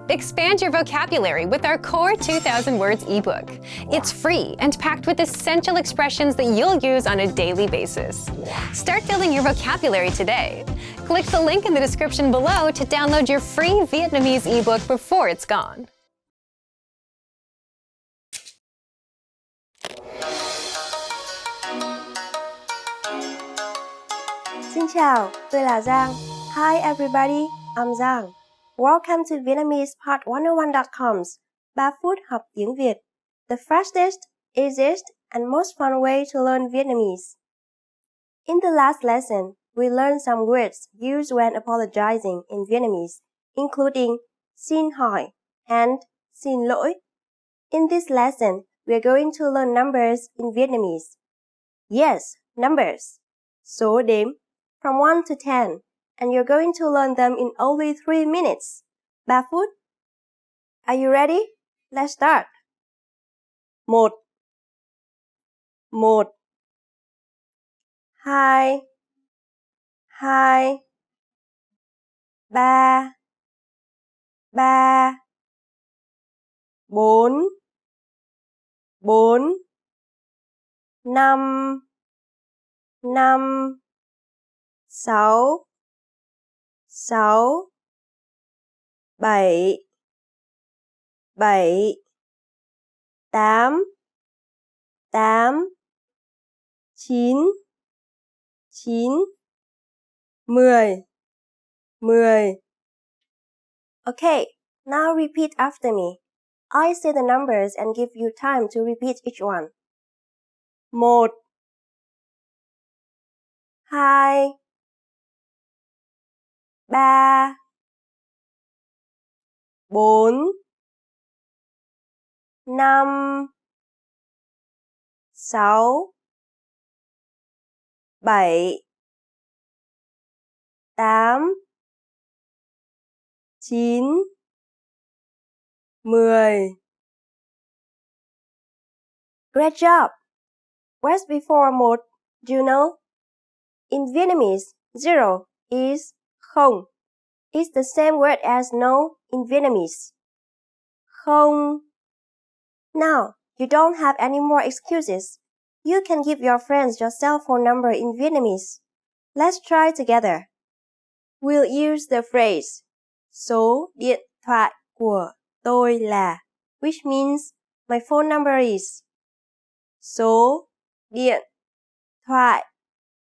Expand your vocabulary with our Core 2000 Words ebook. It's free and packed with essential expressions that you'll use on a daily basis. Start building your vocabulary today. Click the link in the description below to download your free Vietnamese ebook before it's gone. Xin chào, tôi là Giang. Hi everybody, I'm Giang. Welcome to Vietnamese Part101.com's 3 phút học tiếng Việt, the fastest, easiest, and most fun way to learn Vietnamese. In the last lesson, we learned some words used when apologizing in Vietnamese, including xin hỏi and xin lỗi. In this lesson, we are going to learn numbers in Vietnamese. Yes, numbers. Số đếm from 1 to 10, and you're going to learn them in only 3 minutes. 3 phút. Are you ready? Let's start. 1 1 2 2 3 3 4 4 5 5 6 6 7 7 8 8 9 9 10 10. Okay, now repeat after me. I say the numbers and give you time to repeat each one. 1 2 3 4 5 6 7 8 9 10. Great job! What's before 1? Do you know? In Vietnamese, 0 is không. It's the same word as no in Vietnamese. Không. Now, you don't have any more excuses. You can give your friends your cell phone number in Vietnamese. Let's try together. We'll use the phrase số điện thoại của tôi là, which means my phone number is. Số điện thoại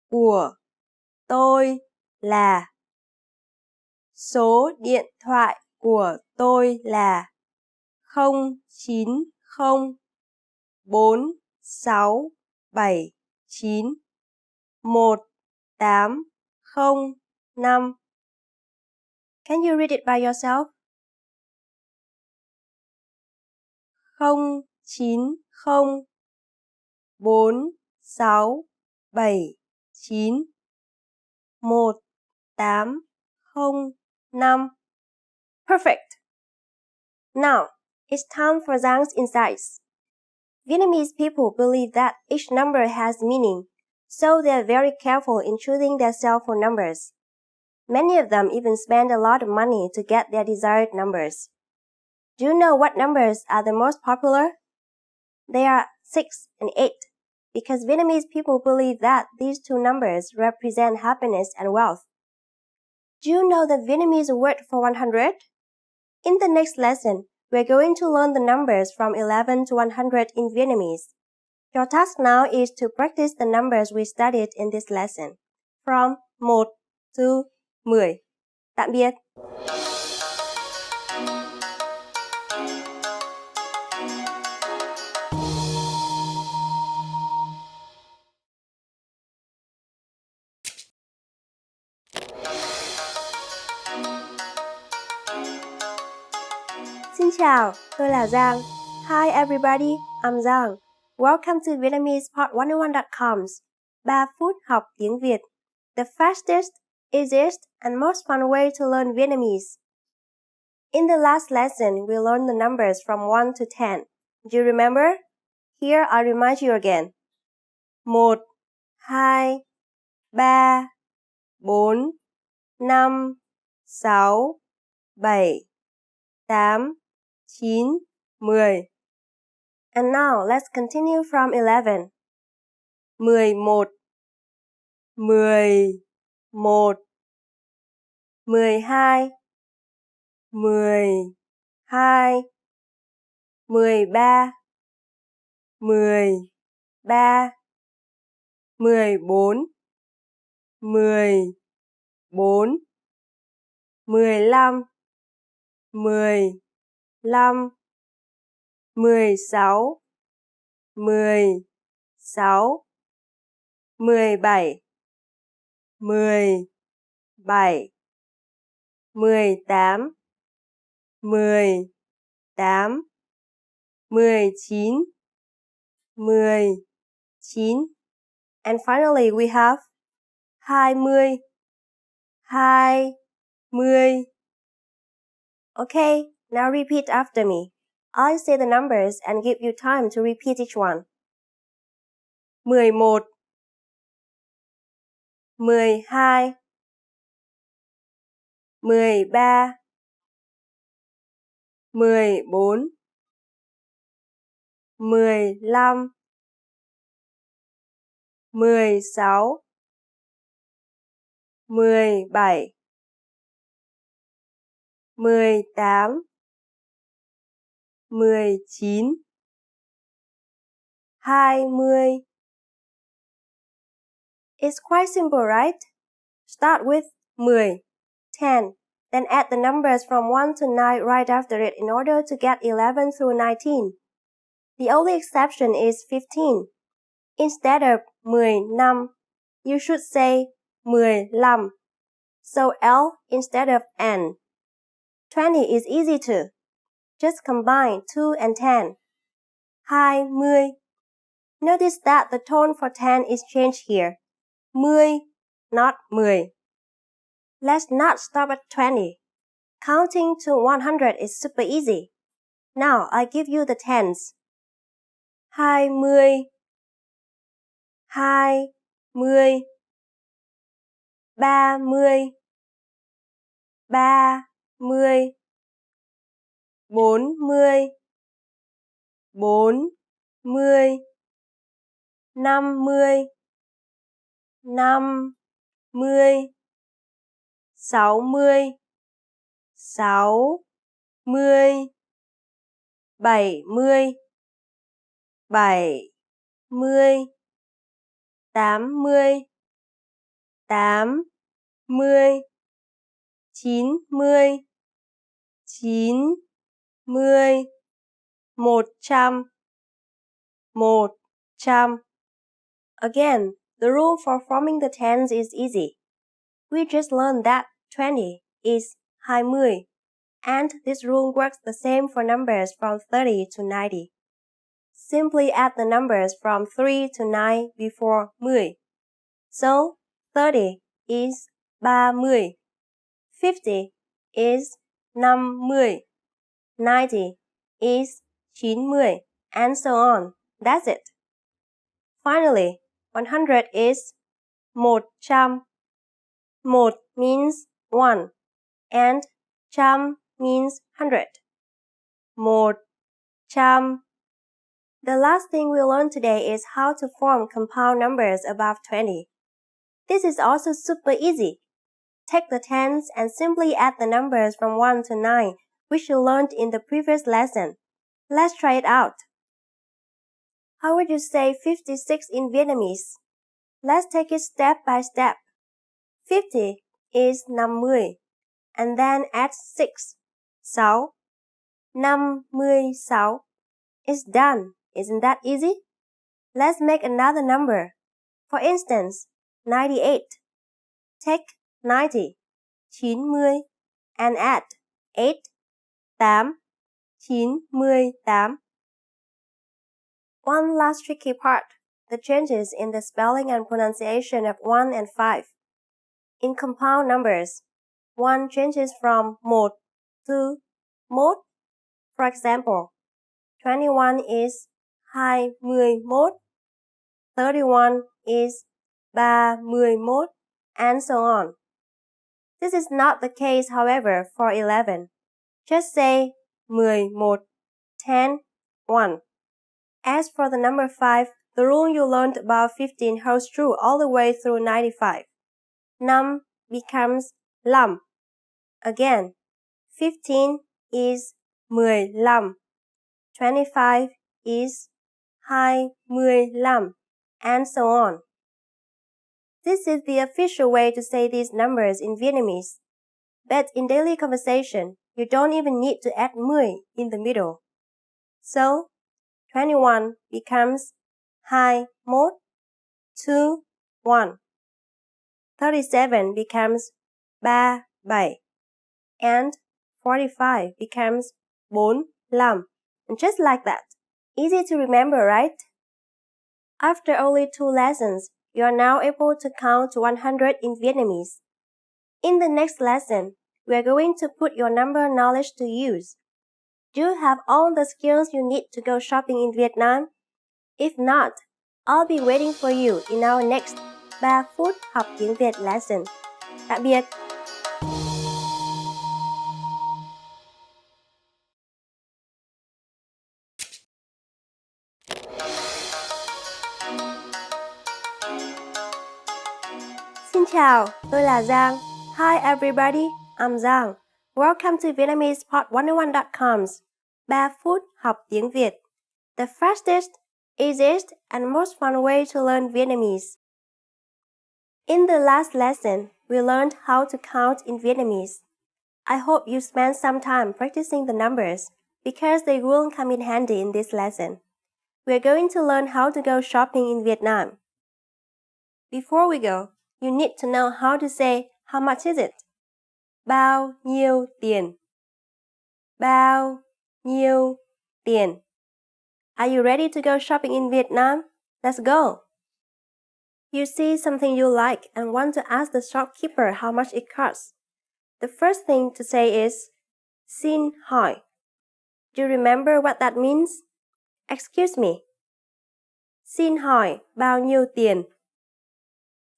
của tôi là. Số điện thoại của tôi là 090 4679 1805. Can you read it by yourself? 090 4679 1805. Perfect! Now, it's time for Giang's insights. Vietnamese people believe that each number has meaning, so they are very careful in choosing their cell phone numbers. Many of them even spend a lot of money to get their desired numbers. Do you know what numbers are the most popular? They are 6 and 8, because Vietnamese people believe that these two numbers represent happiness and wealth. Do you know the Vietnamese word for 100? In the next lesson, we're going to learn the numbers from 11 to 100 in Vietnamese. Your task now is to practice the numbers we studied in this lesson, from 1 to 10. Tạm biệt! Xin chào, tôi là Giang. Hi everybody, I'm Giang. Welcome to Vietnamese Part101.com's 3 phút học tiếng Việt, the fastest, easiest, and most fun way to learn Vietnamese. In the last lesson, we learned the numbers from 1 to 10. Do you remember? Here I remind you again. 1, 2, 3, 4, 5, 6, 7, 8, 9, 10. And now let's continue from 11. 11, 11, 12, 13, 13, 14, 14, 15, 15, 16, 16, 17, 17, 18, 18, 19, 19. And finally we have 20, 20. Okay, now repeat after me. I say the numbers and give you time to repeat each one. 11, 12, 13, 14, 15, 16, 17, 18, 19, 20. It's quite simple, right? Start with 10, 10, then add the numbers from 1 to 9 right after it in order to get 11 through 19. The only exception is 15. Instead of 15, you should say 15. So L instead of N. 20 is easy too. Just combine 2 and 10. 20. Notice that the tone for 10 is changed here. 10, not 10. Let's not stop at 20. Counting to 100 is super easy. Now I give you the tens. 20, 20, 30, 30, 40, 40, 50, 50, 60, 60, 70, 70, 80, 80, 90, 90, 90, 100, 100. Again, the rule for forming the tens is easy. We just learned that 20 is 20, and this rule works the same for numbers from 30 to 90. Simply add the numbers from 3 to 9 before 10. So, 30 is 30, 50 is 50, 90 is 90, and so on. That's it. Finally, 100 is 100. 1 means 1, and 100 means 100. 100. The last thing we learned today is how to form compound numbers above 20. This is also super easy. Take the tens and simply add the numbers from 1 to 9, which you learned in the previous lesson. Let's try it out. How would you say 56 in Vietnamese? Let's take it step by step. 50 is 50, and then add 6, 6, 56. It's done. Isn't that easy? Let's make another number. For instance, 98. Take 90, 90, and add 8, 8, 98. One last tricky part, the changes in the spelling and pronunciation of 1 and 5. In compound numbers, 1 changes from 1 to 1. For example, 21 is 21, 31 is 31, and so on. This is not the case, however, for 11. Just say 11, 10, 1. As for the number 5, the rule you learned about 15 holds true all the way through 95. Năm becomes lăm. Again, 15 is 15. 25 is 25, and so on. This is the official way to say these numbers in Vietnamese. But in daily conversation, you don't even need to add 10 in the middle. So, 21 becomes 21, 2, 1. 37 becomes 37, and 45 becomes 45, and just like that. Easy to remember, right? After only 2 lessons, you are now able to count to 100 in Vietnamese. In the next lesson, we are going to put your number knowledge to use. Do you have all the skills you need to go shopping in Vietnam? If not, I'll be waiting for you in our next 3 phút học tiếng Việt lesson. Tạm biệt! Xin chào, tôi là Giang. Hi everybody, I'm Giang. Welcome to VietnamesePod101.com's 3 phút học tiếng Việt. The fastest, easiest, and most fun way to learn Vietnamese. In the last lesson, we learned how to count in Vietnamese. I hope you spent some time practicing the numbers because they will come in handy in this lesson. We are going to learn how to go shopping in Vietnam. Before we go, you need to know how to say how much is it? Bao nhiêu tiền? Bao nhiêu tiền? Are you ready to go shopping in Vietnam? Let's go! You see something you like and want to ask the shopkeeper how much it costs. The first thing to say is Xin hỏi. Do you remember what that means? Excuse me. Xin hỏi bao nhiêu tiền?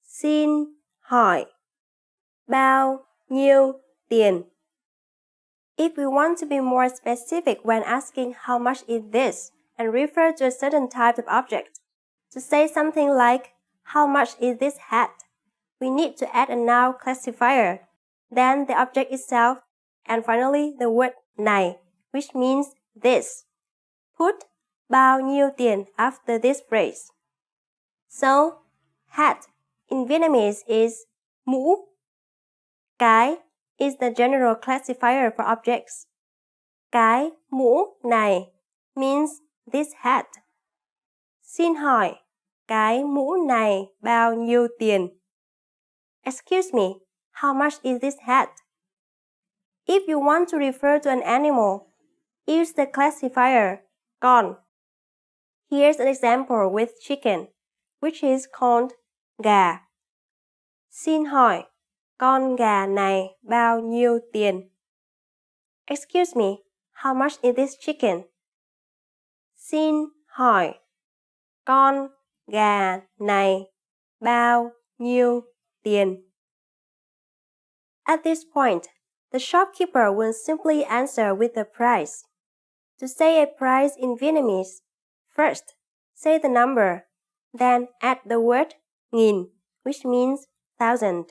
Xin hỏi bao nhiêu tiền? If we want to be more specific when asking how much is this and refer to a certain type of object, to say something like how much is this hat, we need to add a noun classifier, then the object itself, and finally the word này, which means this. Put bao nhiêu tiền after this phrase. So, hat in Vietnamese is mũ. Cái is the general classifier for objects. Cái mũ này means this hat. Xin hỏi, cái mũ này bao nhiêu tiền? Excuse me, how much is this hat? If you want to refer to an animal, use the classifier con. Here's an example with chicken, which is called gà. Xin hỏi, con gà này bao nhiêu tiền? Excuse me, how much is this chicken? Xin hỏi, con gà này bao nhiêu tiền? At this point, the shopkeeper will simply answer with the price. To say a price in Vietnamese, first, say the number, then add the word nghìn, which means 1,000.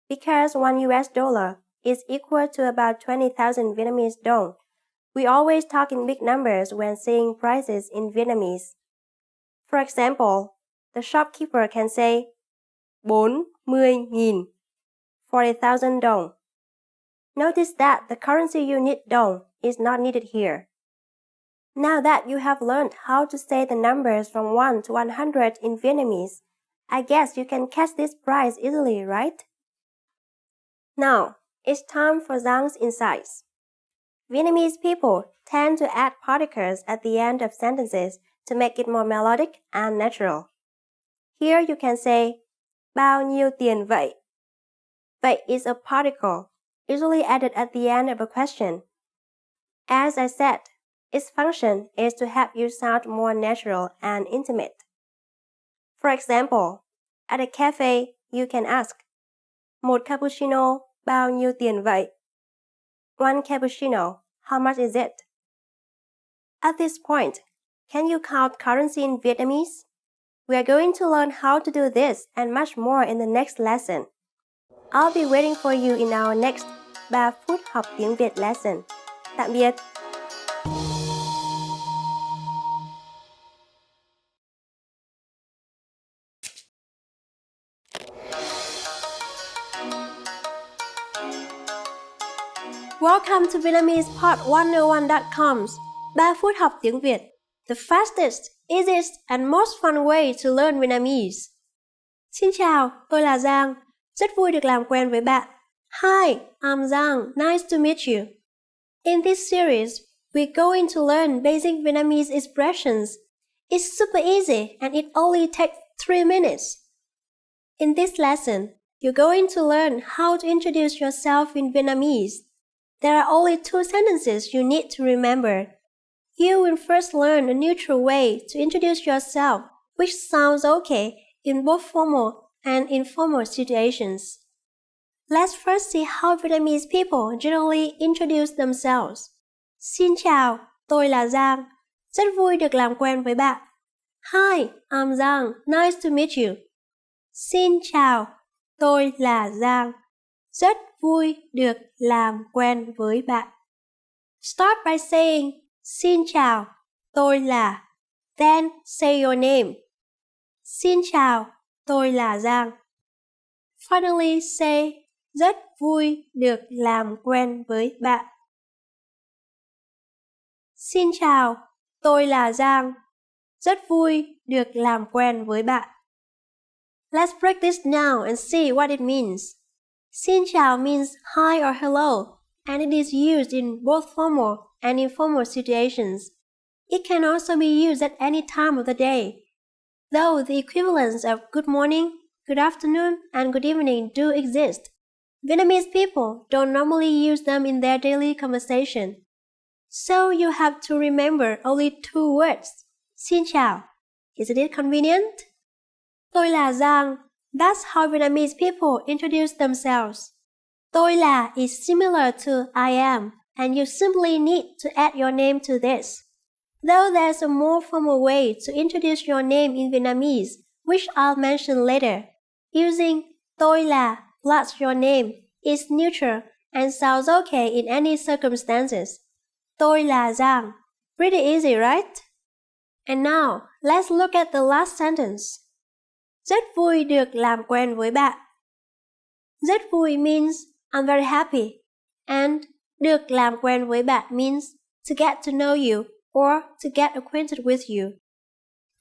Because $1 is equal to about 20,000 Vietnamese đồng, we always talk in big numbers when saying prices in Vietnamese. For example, the shopkeeper can say 40.000, 40,000 đồng. Notice that the currency unit đồng is not needed here. Now that you have learned how to say the numbers from 1 to 100 in Vietnamese, I guess you can catch this price easily, right? Now, it's time for Giang's insights. Vietnamese people tend to add particles at the end of sentences to make it more melodic and natural. Here you can say bao nhiêu tiền vậy? Vậy is a particle, usually added at the end of a question. As I said, its function is to help you sound more natural and intimate. For example, at a cafe, you can ask, một cappuccino bao nhiêu tiền vậy? One cappuccino. How much is it? At this point, can you count currency in Vietnamese? We are going to learn how to do this and much more in the next lesson. I'll be waiting for you in our next 3 phút học tiếng Việt lesson. Tạm biệt! Welcome to VietnamesePod101.com's 3 phút học tiếng Việt, the fastest, easiest and most fun way to learn Vietnamese. Xin chào, tôi là Giang. Rất vui được làm quen với bạn. Hi, I'm Giang. Nice to meet you. In this series, we're going to learn basic Vietnamese expressions. It's super easy and it only takes 3 minutes. In this lesson, you're going to learn how to introduce yourself in Vietnamese. There are only 2 sentences you need to remember. You will first learn a neutral way to introduce yourself, which sounds okay in both formal and informal situations. Let's first see how Vietnamese people generally introduce themselves. Xin chào, tôi là Giang. Rất vui được làm quen với bạn. Hi, I'm Giang. Nice to meet you. Xin chào, tôi là Giang. Rất vui được làm quen với bạn. Start by saying, xin chào, tôi là. Then say your name. Xin chào, tôi là Giang. Finally say, rất vui được làm quen với bạn. Xin chào, tôi là Giang. Rất vui được làm quen với bạn. Let's break this down and see what it means. Xin chào means hi or hello, and it is used in both formal and informal situations. It can also be used at any time of the day, though the equivalents of good morning, good afternoon, and good evening do exist. Vietnamese people don't normally use them in their daily conversation. So you have to remember only 2 words. Xin chào. Isn't it convenient? Tôi là Giang. That's how Vietnamese people introduce themselves. Tôi là is similar to I am, and you simply need to add your name to this. Though there's a more formal way to introduce your name in Vietnamese, which I'll mention later. Using tôi là plus your name is neutral and sounds okay in any circumstances. Tôi là Giang. Pretty easy, right? And now, let's look at the last sentence. Rất vui được làm quen với bạn. Rất vui means I'm very happy, and được làm quen với bạn means to get to know you or to get acquainted with you.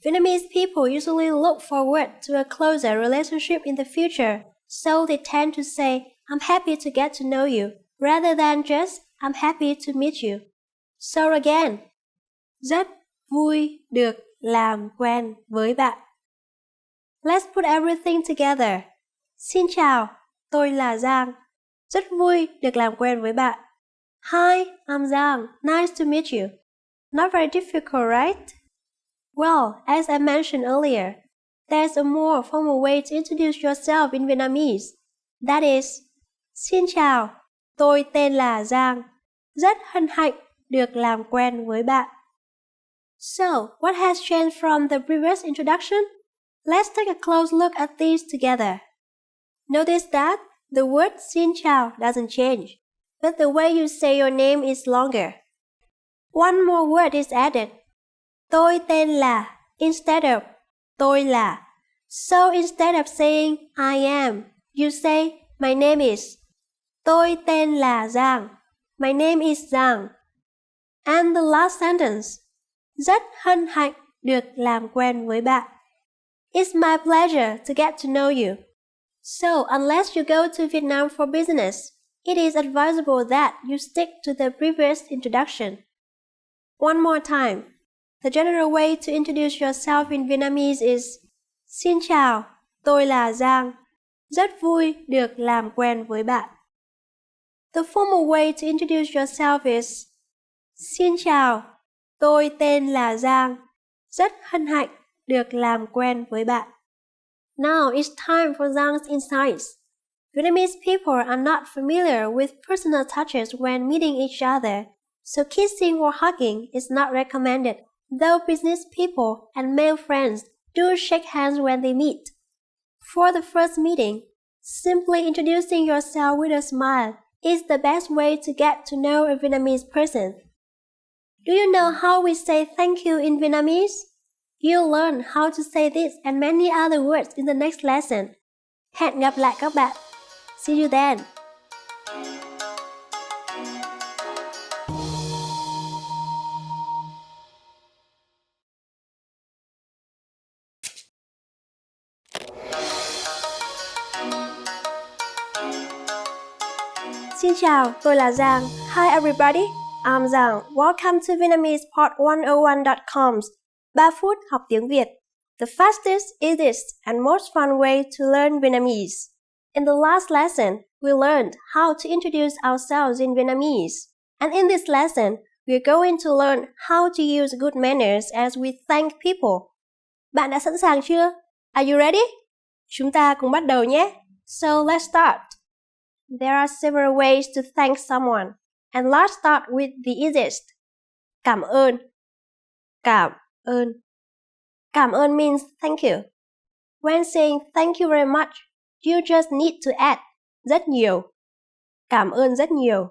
Vietnamese people usually look forward to a closer relationship in the future, so they tend to say I'm happy to get to know you rather than just I'm happy to meet you. So again, rất vui được làm quen với bạn. Let's put everything together. Xin chào, tôi là Giang. Rất vui được làm quen với bạn. Hi, I'm Giang. Nice to meet you. Not very difficult, right? Well, as I mentioned earlier, there's a more formal way to introduce yourself in Vietnamese. That is, xin chào, tôi tên là Giang. Rất hân hạnh được làm quen với bạn. So, what has changed from the previous introduction? Let's take a close look at these together. Notice that the word xin chào doesn't change, but the way you say your name is longer. One more word is added. Tôi tên là instead of tôi là. So instead of saying I am, you say my name is. Tôi tên là Giang. My name is Giang. And the last sentence. Rất hân hạnh được làm quen với bạn. It's my pleasure to get to know you. So, unless you go to Vietnam for business, it is advisable that you stick to the previous introduction. One more time. The general way to introduce yourself in Vietnamese is Xin chào, tôi là Giang. Rất vui được làm quen với bạn. The formal way to introduce yourself is Xin chào, tôi tên là Giang. Rất hân hạnh được làm quen với bạn. Now it's time for Giang's insights. Vietnamese people are not familiar with personal touches when meeting each other, so kissing or hugging is not recommended, though business people and male friends do shake hands when they meet. For the first meeting, simply introducing yourself with a smile is the best way to get to know a Vietnamese person. Do you know how we say thank you in Vietnamese? You'll learn how to say this and many other words in the next lesson. Hẹn gặp lại các bạn. See you then. Xin chào, tôi là Giang. Hi everybody, I'm Giang. Welcome to VietnamesePod101.com's 3 phút học tiếng Việt. The fastest, easiest, and most fun way to learn Vietnamese. In the last lesson, we learned how to introduce ourselves in Vietnamese. And in this lesson, we're going to learn how to use good manners as we thank people. Bạn đã sẵn sàng chưa? Are you ready? Chúng ta cùng bắt đầu nhé. So let's start. There are several ways to thank someone, and let's start with the easiest. Cảm ơn. Cảm ơn. Cảm ơn means thank you. When saying thank you very much, you just need to add rất nhiều. Cảm ơn rất nhiều.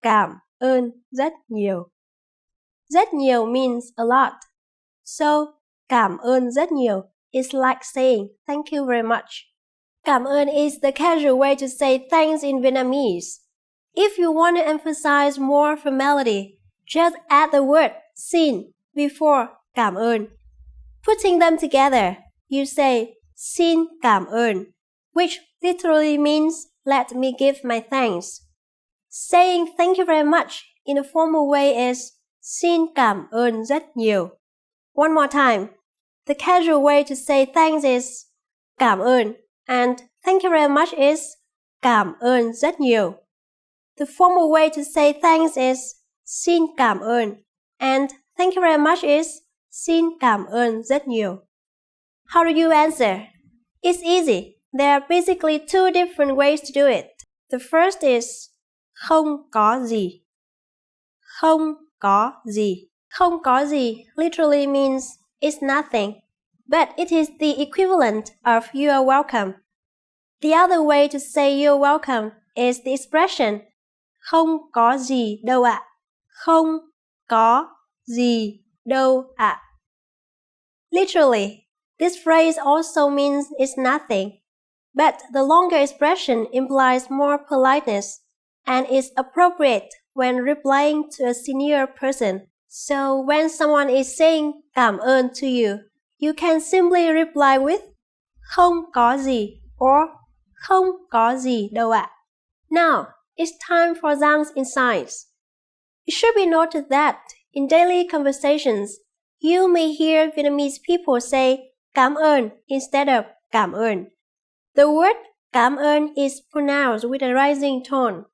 Cảm ơn rất nhiều. Rất nhiều means a lot. So, cảm ơn rất nhiều is like saying thank you very much. Cảm ơn is the casual way to say thanks in Vietnamese. If you want to emphasize more formality, just add the word xin before cảm ơn. Putting them together, you say xin cảm ơn, which literally means let me give my thanks. Saying thank you very much in a formal way is xin cảm ơn rất nhiều. One more time. The casual way to say thanks is cảm ơn, and thank you very much is cảm ơn rất nhiều. The formal way to say thanks is xin cảm ơn, and thank you very much is xin cảm ơn rất nhiều. How do you answer? It's easy. There are basically two different ways to do it. The first is không có gì. Không có gì. Không có gì literally means it's nothing, but it is the equivalent of you are welcome. The other way to say you're welcome is the expression không có gì đâu ạ. Không có gì đâu ạ. Literally, this phrase also means it's nothing, but the longer expression implies more politeness and is appropriate when replying to a senior person. So when someone is saying cảm ơn to you, you can simply reply with không có gì or không có gì đâu ạ. Now, it's time for Giang's insights. It should be noted that in daily conversations, you may hear Vietnamese people say cảm ơn instead of cảm ơn. The word cảm ơn is pronounced with a rising tone.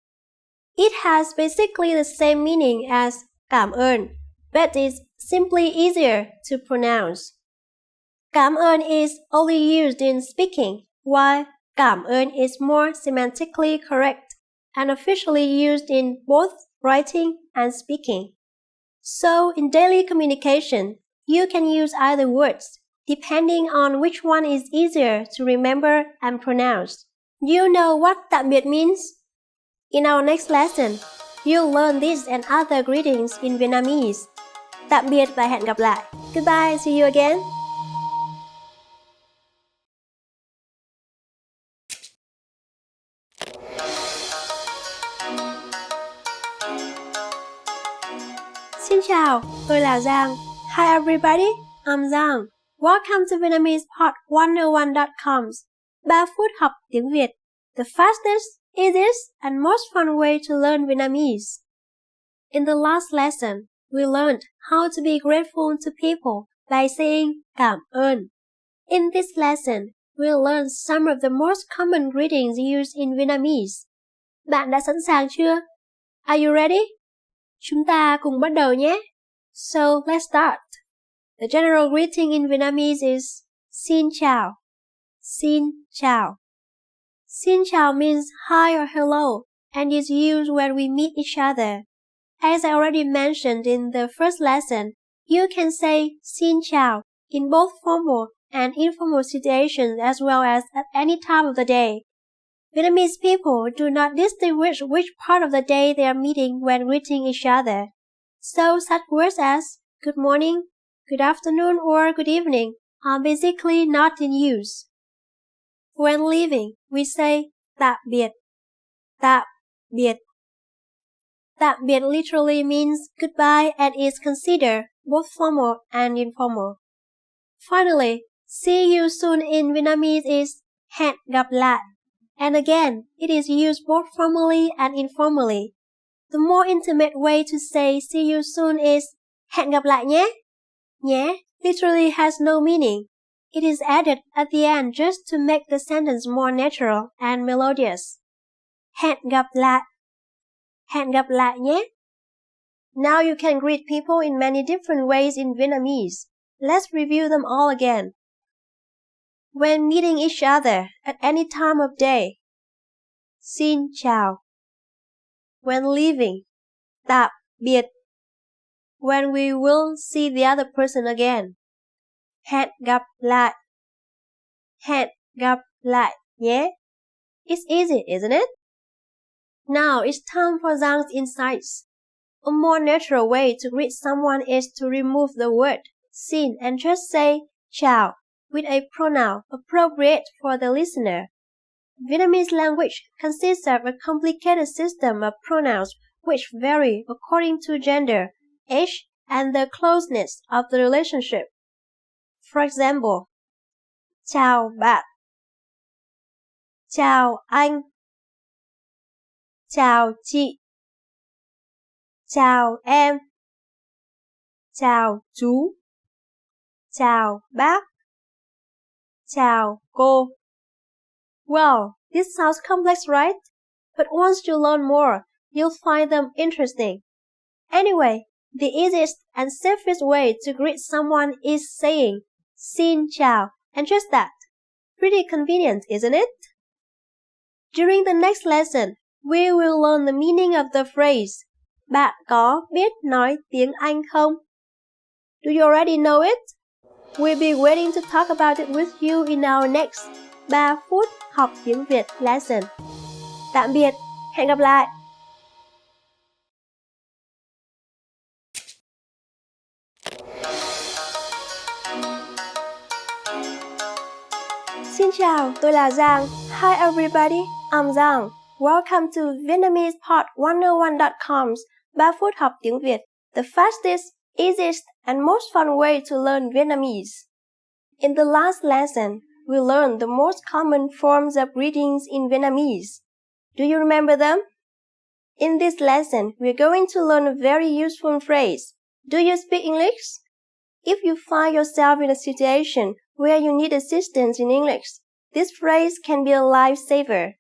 It has basically the same meaning as cảm ơn, but is simply easier to pronounce. Cảm ơn is only used in speaking, while cảm ơn is more semantically correct and officially used in both writing and speaking. So, in daily communication, you can use either words, depending on which one is easier to remember and pronounce. You know what tạm biệt means? In our next lesson, you'll learn this and other greetings in Vietnamese. Tạm biệt và hẹn gặp lại. Goodbye, see you again. Xin chào, tôi là Giang. Hi everybody, I'm Giang. Welcome to VietnamesePod101.com's 3 phút học tiếng Việt. The fastest, easiest, and most fun way to learn Vietnamese. In the last lesson, we learned how to be grateful to people by saying cảm ơn. In this lesson, we'll learn some of the most common greetings used in Vietnamese. Bạn đã sẵn sàng chưa? Are you ready? Chúng ta cùng bắt đầu nhé. So, let's start. The general greeting in Vietnamese is Xin chào. Xin chào. Xin chào means hi or hello and is used when we meet each other. As I already mentioned in the first lesson, you can say xin chào in both formal and informal situations as well as at any time of the day. Vietnamese people do not distinguish which part of the day they are meeting when greeting each other. So such words as good morning, good afternoon, or good evening are basically not in use. When leaving, we say tạm biệt, tạm biệt. Tạm biệt literally means goodbye and is considered both formal and informal. Finally, see you soon in Vietnamese is hẹn gặp lại. And again, it is used both formally and informally. The more intimate way to say see you soon is hẹn gặp lại nhé. Nhé literally has no meaning. It is added at the end just to make the sentence more natural and melodious. Hẹn gặp lại. Hẹn gặp lại nhé. Now you can greet people in many different ways in Vietnamese. Let's review them all again. When meeting each other at any time of day, xin chào. When leaving, tạm biệt. When we will see the other person again, hẹn gặp lại. Hẹn gặp lại nhé. It's easy, isn't it? Now it's time for Zhang's insights. A more natural way to greet someone is to remove the word xin and just say chào with a pronoun appropriate for the listener. Vietnamese language consists of a complicated system of pronouns which vary according to gender, age, and the closeness of the relationship. For example, chào bạn, chào anh, chào chị, chào em, chào chú, chào bác, chào cô. Well, this sounds complex, right? But once you learn more, you'll find them interesting. Anyway, the easiest and safest way to greet someone is saying xin chào and just that. Pretty convenient, isn't it? During the next lesson, we will learn the meaning of the phrase Bạn có biết nói tiếng Anh không? Do you already know it? We'll be waiting to talk about it with you in our next 3 phút học tiếng Việt lesson. Tạm biệt, hẹn gặp lại! Xin chào, tôi là Giang. Hi everybody, I'm Giang. Welcome to VietnamesePod101.com's 3 phút học tiếng Việt, the fastest, easiest, and most fun way to learn Vietnamese. In the last lesson, we learned the most common forms of greetings in Vietnamese. Do you remember them? In this lesson, we're going to learn a very useful phrase. Do you speak English? If you find yourself in a situation where you need assistance in English, this phrase can be a lifesaver.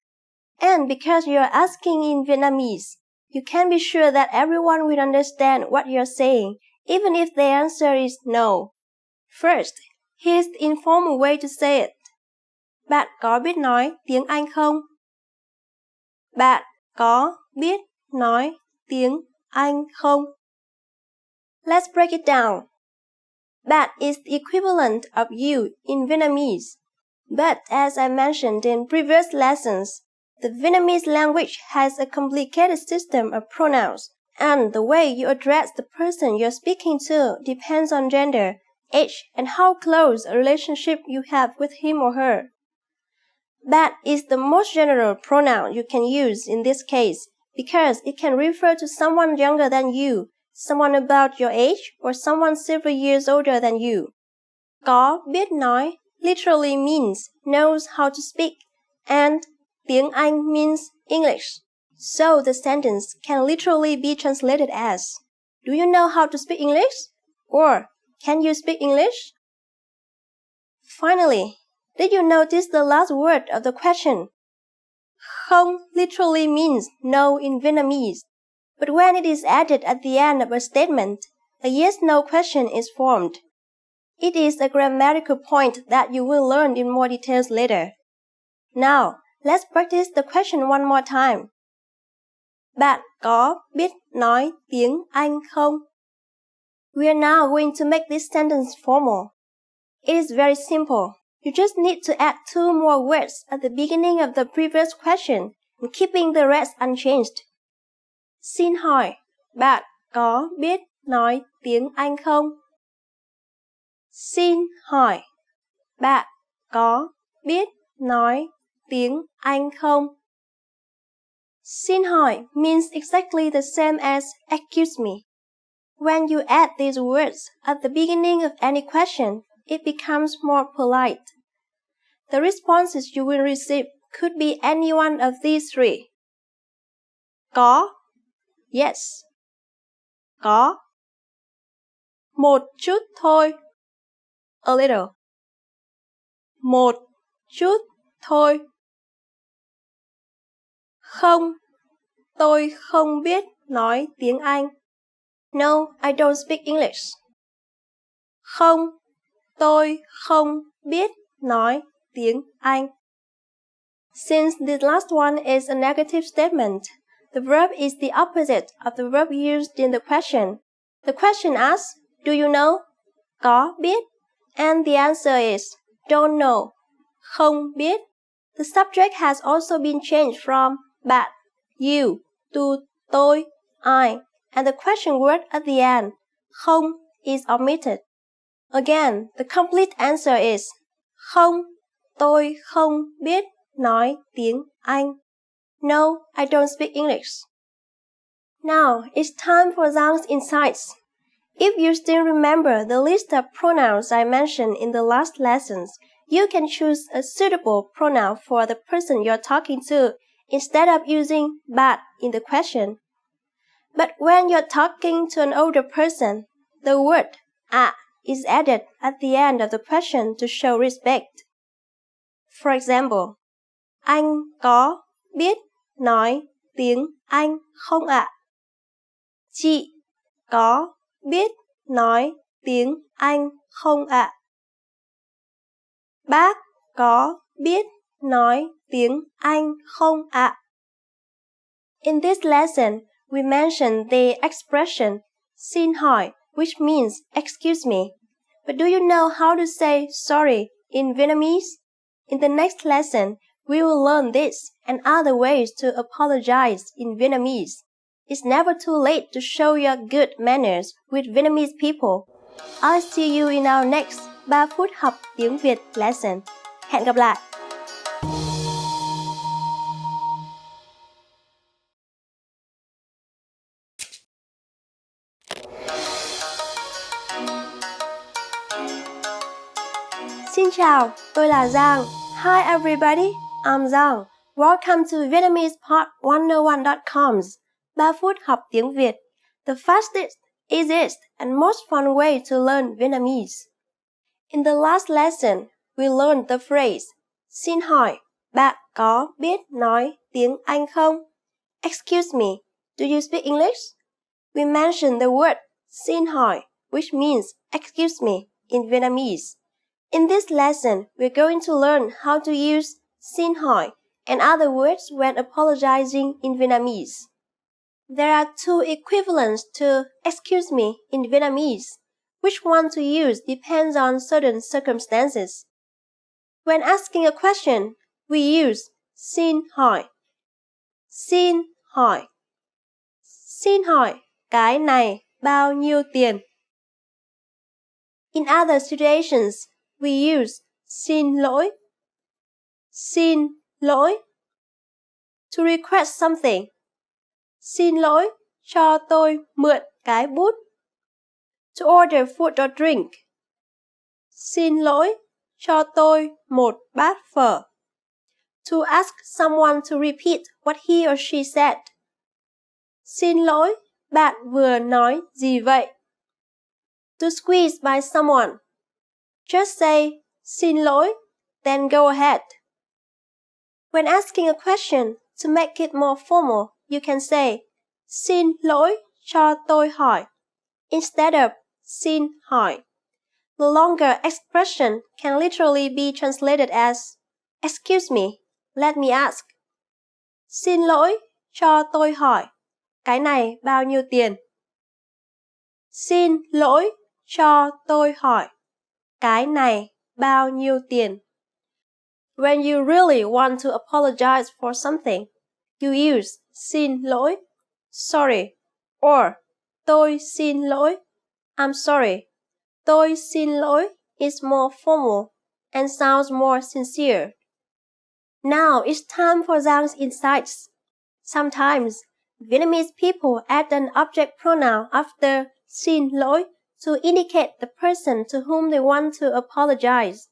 And because you are asking in Vietnamese, you can be sure that everyone will understand what you're saying, even if the answer is no. First, here's the informal way to say it. Bạn có biết nói tiếng Anh không? Bạn có biết nói tiếng Anh không? Let's break it down. Bạn is the equivalent of you in Vietnamese. But as I mentioned in previous lessons, the Vietnamese language has a complicated system of pronouns, and the way you address the person you're speaking to depends on gender, age, and how close a relationship you have with him or her. Bạn is the most general pronoun you can use in this case because it can refer to someone younger than you, someone about your age, or someone several years older than you. Có biết nói literally means knows how to speak, and tiếng Anh means English. So the sentence can literally be translated as, do you know how to speak English? Or, can you speak English? Finally, did you notice the last word of the question? Không literally means no in Vietnamese, but when it is added at the end of a statement, a yes-no question is formed. It is a grammatical point that you will learn in more details later. Now, Let's practice the question one more time. Bạn có biết nói tiếng Anh không? We are now going to make this sentence formal. It is very simple. You just need to add 2 more words at the beginning of the previous question and keeping the rest unchanged. Xin hỏi, bạn có biết nói tiếng Anh không? Xin hỏi, bạn có biết nói tiếng Anh không? Xin hỏi means exactly the same as excuse me. When you add these words at the beginning of any question, it becomes more polite. The responses you will receive could be any one of these 3. Có, yes. Có. Một chút thôi, a little. Một chút thôi. Không, tôi không biết nói tiếng Anh. No, I don't speak English. Không, tôi không biết nói tiếng Anh. Since this last one is a negative statement, the verb is the opposite of the verb used in the question. The question asks, do you know? Có biết. And the answer is, don't know. Không biết. The subject has also been changed from bạn, you, to tôi, I, and the question word at the end, không, is omitted. Again, the complete answer is, không, tôi không biết nói tiếng Anh. No, I don't speak English. Now, it's time for Zhang's insights. If you still remember the list of pronouns I mentioned in the last lessons, you can choose a suitable pronoun for the person you're talking to instead of using bạn in the question. But when you're talking to an older person, the word à is added at the end of the question to show respect. For example, anh có biết nói tiếng Anh không ạ? Chị có biết nói tiếng Anh không ạ? Bác có biết nói tiếng Anh không ạ? In this lesson, we mentioned the expression xin hỏi, which means excuse me. But do you know how to say sorry in Vietnamese? In the next lesson, we will learn this and other ways to apologize in Vietnamese. It's never too late to show your good manners with Vietnamese people. I'll see you in our next 3 phút học tiếng Việt lesson. Hẹn gặp lại! Xin chào, tôi là Giang. Hi everybody, I'm Giang. Welcome to VietnamesePod101.com's 3 phút học tiếng Việt, the fastest, easiest, and most fun way to learn Vietnamese. In the last lesson, we learned the phrase xin hỏi, bạn có biết nói tiếng Anh không? Excuse me, do you speak English? We mentioned the word xin hỏi, which means excuse me in Vietnamese. In this lesson, we're going to learn how to use xin hỏi and other words when apologizing in Vietnamese. There are 2 equivalents to excuse me in Vietnamese. Which one to use depends on certain circumstances. When asking a question, we use xin hỏi. Xin hỏi. Xin hỏi, cái này bao nhiêu tiền? In other situations, we use xin lỗi. Xin lỗi. To request something. Xin lỗi, cho tôi mượn cái bút. To order food or drink. Xin lỗi, cho tôi một bát phở. To ask someone to repeat what he or she said. Xin lỗi, bạn vừa nói gì vậy? To squeeze by someone. Just say, xin lỗi, then go ahead. When asking a question, to make it more formal, you can say, xin lỗi, cho tôi hỏi, instead of xin hỏi. The longer expression can literally be translated as, excuse me, Let me ask. Xin lỗi, cho tôi hỏi. Cái này bao nhiêu tiền? Xin lỗi, cho tôi hỏi. Cái này bao nhiêu tiền? When you really want to apologize for something, you use xin lỗi, sorry, or tôi xin lỗi, I'm sorry. Tôi xin lỗi is more formal and sounds more sincere. Now it's time for Giang's insights. Sometimes Vietnamese people add an object pronoun after xin lỗi to indicate the person to whom they want to apologize.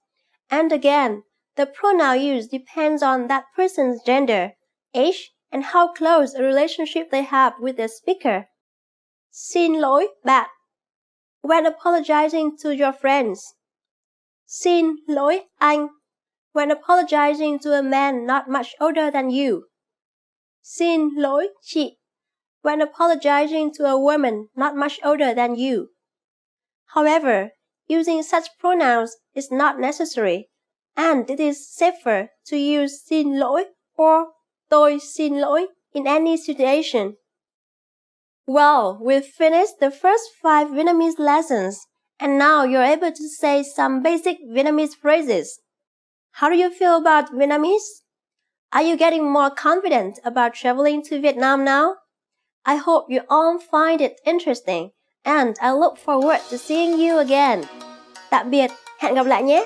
And again, the pronoun used depends on that person's gender, age, and how close a relationship they have with the speaker. Xin lỗi bạn. When apologizing to your friends. Xin lỗi anh. When apologizing to a man not much older than you. Xin lỗi chị. When apologizing to a woman not much older than you. However, using such pronouns is not necessary, and it is safer to use xin lỗi or tôi xin lỗi in any situation. Well, we've finished the first 5 Vietnamese lessons, and now you're able to say some basic Vietnamese phrases. How do you feel about Vietnamese? Are you getting more confident about traveling to Vietnam now? I hope you all find it interesting, and I look forward to seeing you again. Tạm biệt, hẹn gặp lại nhé!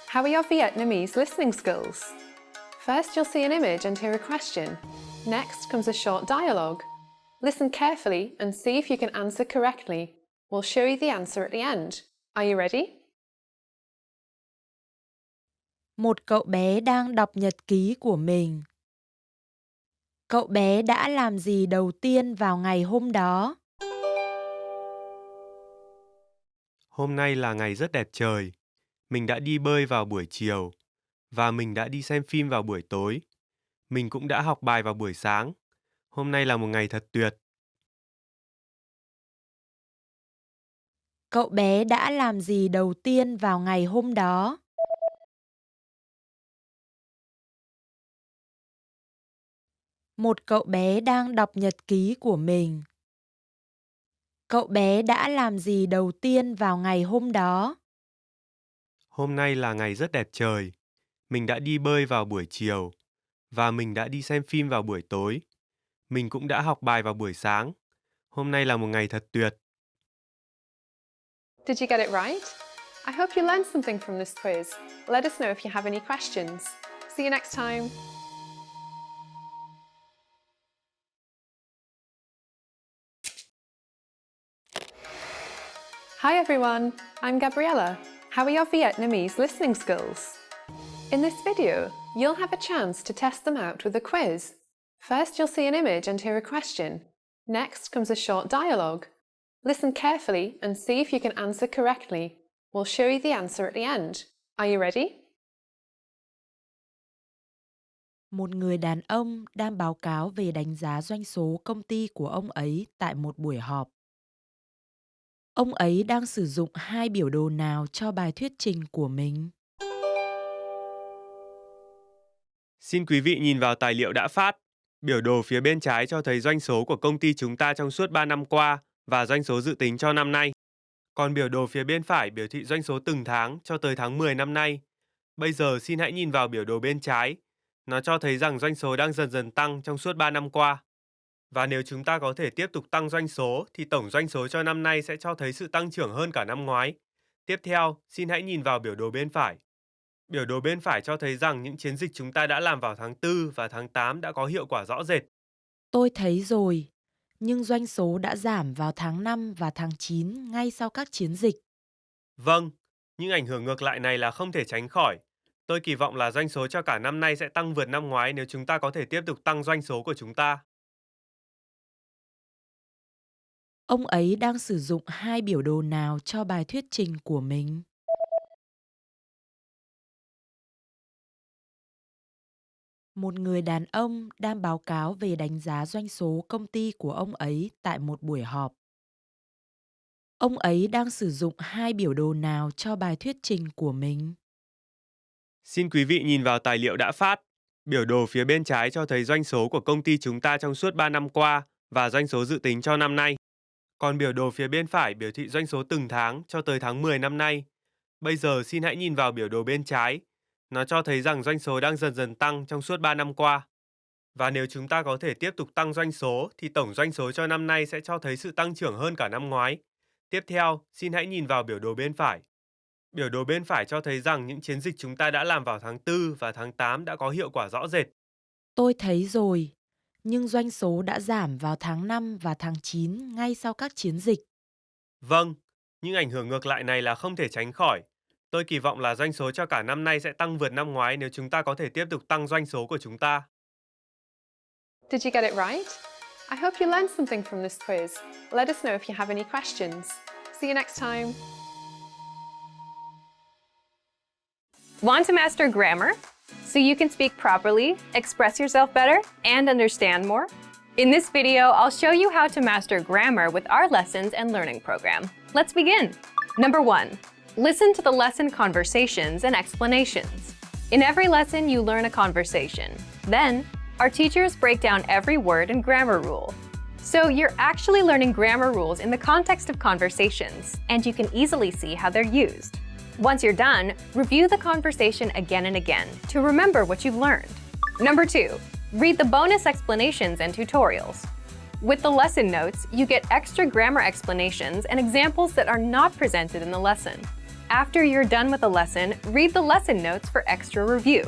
How are your Vietnamese listening skills? First, you'll see an image and hear a question. Next comes a short dialogue. Listen carefully and see if you can answer correctly. We'll show you the answer at the end. Are you ready? Một cậu bé đang đọc nhật ký của mình. Cậu bé đã làm gì đầu tiên vào ngày hôm đó? Hôm nay là ngày rất đẹp trời. Mình đã đi bơi vào buổi chiều và mình đã đi xem phim vào buổi tối. Mình cũng đã học bài vào buổi sáng. Hôm nay là một ngày thật tuyệt. Cậu bé đã làm gì đầu tiên vào ngày hôm đó? Một cậu bé đang đọc nhật ký của mình. Cậu bé đã làm gì đầu tiên vào ngày hôm đó? Hôm nay là ngày rất đẹp trời. Mình đã đi bơi vào buổi chiều và mình đã đi xem phim vào buổi tối. Mình cũng đã học bài vào buổi sáng. Hôm nay là một ngày thật tuyệt. Did you get it right? I hope you learned something from this quiz. Let us know if you have any questions. See you next time. Hi everyone, I'm Gabriella. How are your Vietnamese listening skills? In this video, you'll have a chance to test them out with a quiz. First, you'll see an image and hear a question. Next comes a short dialogue. Listen carefully and see if you can answer correctly. We'll show you the answer at the end. Are you ready? Một người đàn ông đang báo cáo về đánh giá doanh số công ty của ông ấy tại một buổi họp. Ông ấy đang sử dụng 2 biểu đồ nào cho bài thuyết trình của mình? Xin quý vị nhìn vào tài liệu đã phát. Biểu đồ phía bên trái cho thấy doanh số của công ty chúng ta trong suốt 3 năm qua và doanh số dự tính cho năm nay. Còn biểu đồ phía bên phải biểu thị doanh số từng tháng cho tới tháng 10 năm nay. Bây giờ xin hãy nhìn vào biểu đồ bên trái. Nó cho thấy rằng doanh số đang dần dần tăng trong suốt 3 năm qua. Và nếu chúng ta có thể tiếp tục tăng doanh số thì tổng doanh số cho năm nay sẽ cho thấy sự tăng trưởng hơn cả năm ngoái. Tiếp theo, xin hãy nhìn vào biểu đồ bên phải. Biểu đồ bên phải cho thấy rằng những chiến dịch chúng ta đã làm vào tháng 4 và tháng 8 đã có hiệu quả rõ rệt. Tôi thấy rồi, nhưng doanh số đã giảm vào tháng 5 và tháng 9 ngay sau các chiến dịch. Vâng, nhưng ảnh hưởng ngược lại này là không thể tránh khỏi. Tôi kỳ vọng là doanh số cho cả năm nay sẽ tăng vượt năm ngoái nếu chúng ta có thể tiếp tục tăng doanh số của chúng ta. Ông ấy đang sử dụng 2 biểu đồ nào cho bài thuyết trình của mình? Một người đàn ông đang báo cáo về đánh giá doanh số công ty của ông ấy tại một buổi họp. Ông ấy đang sử dụng hai biểu đồ nào cho bài thuyết trình của mình? Xin quý vị nhìn vào tài liệu đã phát. Biểu đồ phía bên trái cho thấy doanh số của công ty chúng ta trong suốt 3 năm qua và doanh số dự tính cho năm nay. Còn biểu đồ phía bên phải biểu thị doanh số từng tháng cho tới tháng 10 năm nay. Bây giờ xin hãy nhìn vào biểu đồ bên trái. Nó cho thấy rằng doanh số đang dần dần tăng trong suốt 3 năm qua. Và nếu chúng ta có thể tiếp tục tăng doanh số thì tổng doanh số cho năm nay sẽ cho thấy sự tăng trưởng hơn cả năm ngoái. Tiếp theo, xin hãy nhìn vào biểu đồ bên phải. Biểu đồ bên phải cho thấy rằng những chiến dịch chúng ta đã làm vào tháng 4 và tháng 8 đã có hiệu quả rõ rệt. Tôi thấy rồi, nhưng doanh số đã giảm vào tháng 5 và tháng 9 ngay sau các chiến dịch. Vâng, những ảnh hưởng ngược lại này là không thể tránh khỏi. Tôi kỳ vọng là doanh số cho cả năm nay sẽ tăng vượt năm ngoái nếu chúng ta có thể tiếp tục tăng doanh số của chúng ta. Did you get it right? I hope you learned something from this quiz. Let us know if you have any questions. See you next time. Want to master grammar so you can speak properly, express yourself better, and understand more? In this video, I'll show you how to master grammar with our lessons and learning program. Let's begin. Number 1. Listen to the lesson conversations and explanations. In every lesson, you learn a conversation. Then, our teachers break down every word and grammar rule. So you're actually learning grammar rules in the context of conversations, and you can easily see how they're used. Once you're done, review the conversation again and again to remember what you've learned. Number 2. Read the bonus explanations and tutorials. With the lesson notes, you get extra grammar explanations and examples that are not presented in the lesson. After you're done with the lesson, read the lesson notes for extra review.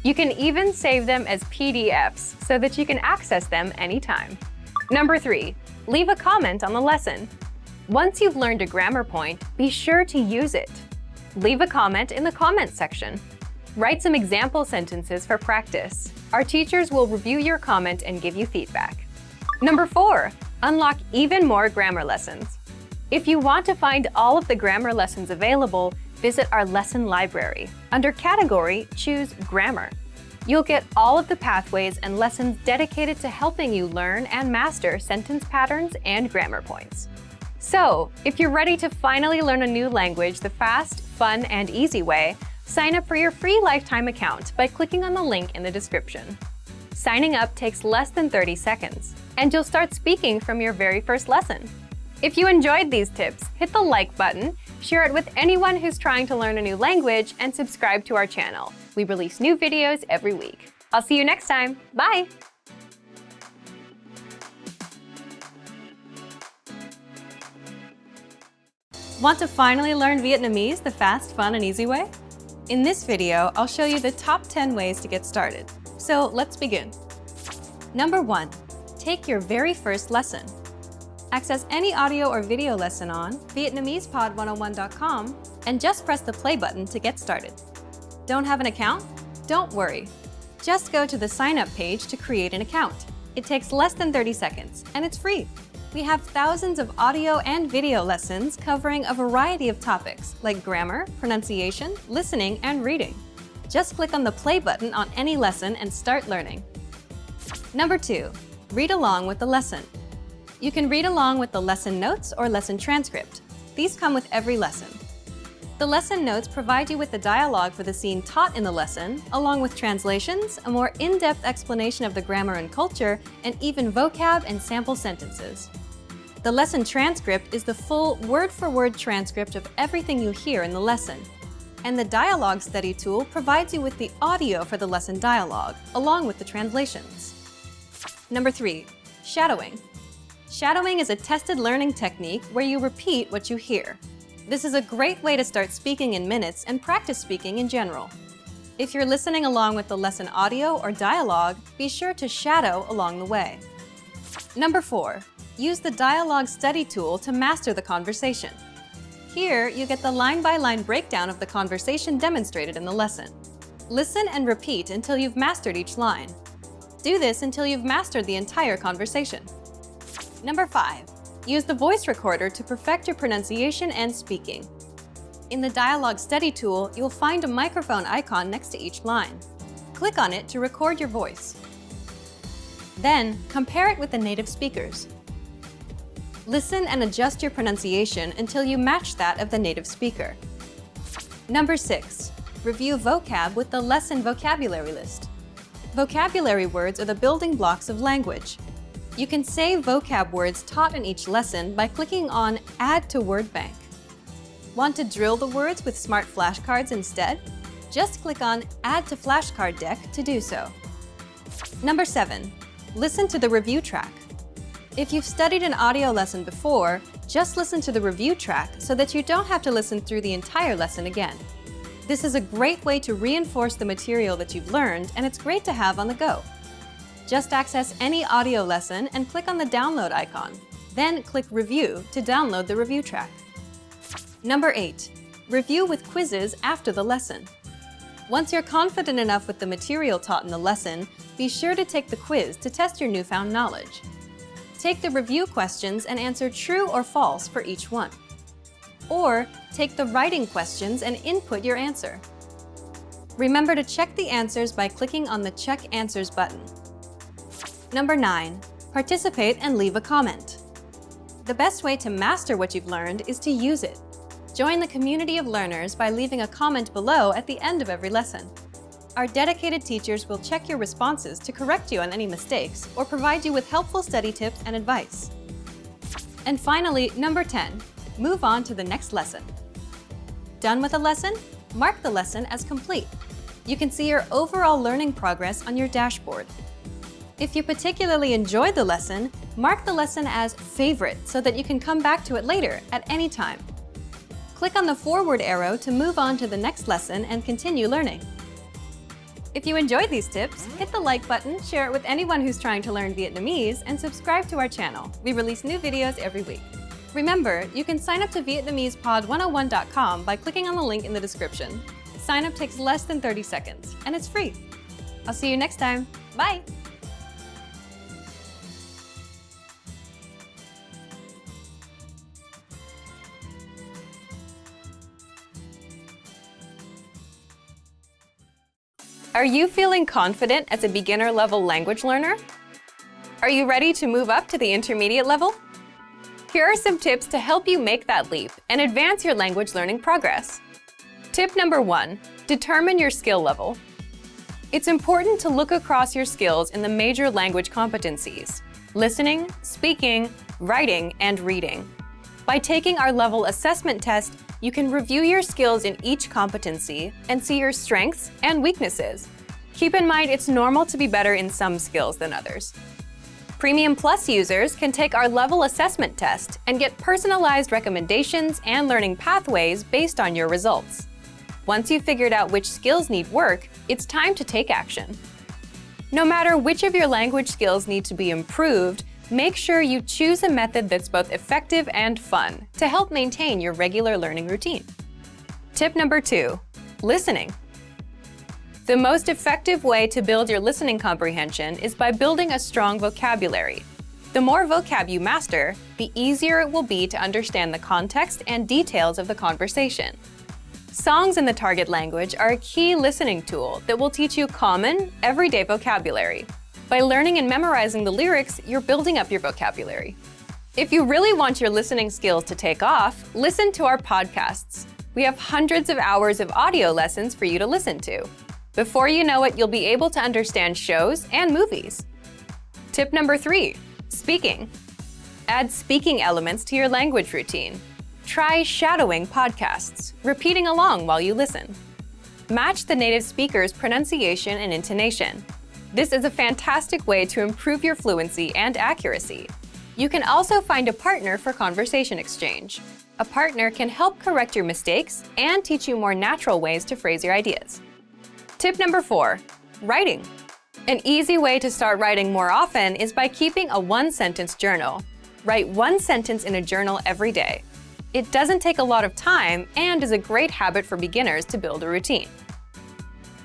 You can even save them as PDFs so that you can access them anytime. Number 3. Leave a comment on the lesson. Once you've learned a grammar point, be sure to use it. Leave a comment in the comment section. Write some example sentences for practice. Our teachers will review your comment and give you feedback. Number 4. Unlock even more grammar lessons. If you want to find all of the grammar lessons available, visit our lesson library. Under Category, choose Grammar. You'll get all of the pathways and lessons dedicated to helping you learn and master sentence patterns and grammar points. So, if you're ready to finally learn a new language the fast, fun, and easy way, sign up for your free lifetime account by clicking on the link in the description. Signing up takes less than 30 seconds, and you'll start speaking from your very first lesson. If you enjoyed these tips, hit the like button, share it with anyone who's trying to learn a new language, and subscribe to our channel. We release new videos every week. I'll see you next time. Bye! Want to finally learn Vietnamese the fast, fun, and easy way? In this video, I'll show you the top 10 ways to get started. So let's begin. Number 1. Take your very first lesson. Access any audio or video lesson on VietnamesePod101.com and just press the play button to get started. Don't have an account? Don't worry. Just go to the sign up page to create an account. It takes less than 30 seconds and it's free. We have thousands of audio and video lessons covering a variety of topics like grammar, pronunciation, listening, and reading. Just click on the play button on any lesson and start learning. Number 2. Read along with the lesson. You can read along with the lesson notes or lesson transcript. These come with every lesson. The lesson notes provide you with the dialogue for the scene taught in the lesson, along with translations, a more in-depth explanation of the grammar and culture, and even vocab and sample sentences. The lesson transcript is the full word-for-word transcript of everything you hear in the lesson. And the Dialogue Study tool provides you with the audio for the lesson dialogue, along with the translations. Number 3. Shadowing. Shadowing is a tested learning technique where you repeat what you hear. This is a great way to start speaking in minutes and practice speaking in general. If you're listening along with the lesson audio or dialogue, be sure to shadow along the way. Number 4. Use the Dialogue Study tool to master the conversation. Here, you get the line-by-line breakdown of the conversation demonstrated in the lesson. Listen and repeat until you've mastered each line. Do this until you've mastered the entire conversation. Number 5. Use the voice recorder to perfect your pronunciation and speaking. In the Dialogue Study tool, you'll find a microphone icon next to each line. Click on it to record your voice. Then, compare it with the native speakers. Listen and adjust your pronunciation until you match that of the native speaker. Number 6. Review vocab with the lesson vocabulary list. Vocabulary words are the building blocks of language. You can save vocab words taught in each lesson by clicking on Add to Word Bank. Want to drill the words with smart flashcards instead? Just click on Add to Flashcard Deck to do so. Number 7. Listen to the review track. If you've studied an audio lesson before, just listen to the review track so that you don't have to listen through the entire lesson again. This is a great way to reinforce the material that you've learned, and it's great to have on the go. Just access any audio lesson and click on the download icon. Then click Review to download the review track. Number 8. Review with quizzes after the lesson. Once you're confident enough with the material taught in the lesson, be sure to take the quiz to test your newfound knowledge. Take the review questions and answer true or false for each one. Or take the writing questions and input your answer. Remember to check the answers by clicking on the Check Answers button. Number 9. Participate and leave a comment. The best way to master what you've learned is to use it. Join the community of learners by leaving a comment below at the end of every lesson. Our dedicated teachers will check your responses to correct you on any mistakes or provide you with helpful study tips and advice. And finally, number 10, move on to the next lesson. Done with a lesson? Mark the lesson as complete. You can see your overall learning progress on your dashboard. If you particularly enjoyed the lesson, mark the lesson as favorite so that you can come back to it later at any time. Click on the forward arrow to move on to the next lesson and continue learning. If you enjoyed these tips, hit the like button, share it with anyone who's trying to learn Vietnamese, and subscribe to our channel. We release new videos every week. Remember, you can sign up to VietnamesePod101.com by clicking on the link in the description. Sign up takes less than 30 seconds, and it's free. I'll see you next time. Bye! Are you feeling confident as a beginner-level language learner? Are you ready to move up to the intermediate level? Here are some tips to help you make that leap and advance your language learning progress. Tip number 1, determine your skill level. It's important to look across your skills in the major language competencies: listening, speaking, writing, and reading. By taking our level assessment test, you can review your skills in each competency and see your strengths and weaknesses. Keep in mind it's normal to be better in some skills than others. Premium Plus users can take our level assessment test and get personalized recommendations and learning pathways based on your results. Once you've figured out which skills need work, it's time to take action. No matter which of your language skills need to be improved, make sure you choose a method that's both effective and fun to help maintain your regular learning routine. Tip number 2, listening. The most effective way to build your listening comprehension is by building a strong vocabulary. The more vocab you master, the easier it will be to understand the context and details of the conversation. Songs in the target language are a key listening tool that will teach you common, everyday vocabulary. By learning and memorizing the lyrics, you're building up your vocabulary. If you really want your listening skills to take off, listen to our podcasts. We have hundreds of hours of audio lessons for you to listen to. Before you know it, you'll be able to understand shows and movies. Tip number 3, speaking. Add speaking elements to your language routine. Try shadowing podcasts, repeating along while you listen. Match the native speaker's pronunciation and intonation. This is a fantastic way to improve your fluency and accuracy. You can also find a partner for conversation exchange. A partner can help correct your mistakes and teach you more natural ways to phrase your ideas. Tip number 4, writing. An easy way to start writing more often is by keeping a one-sentence journal. Write one sentence in a journal every day. It doesn't take a lot of time and is a great habit for beginners to build a routine.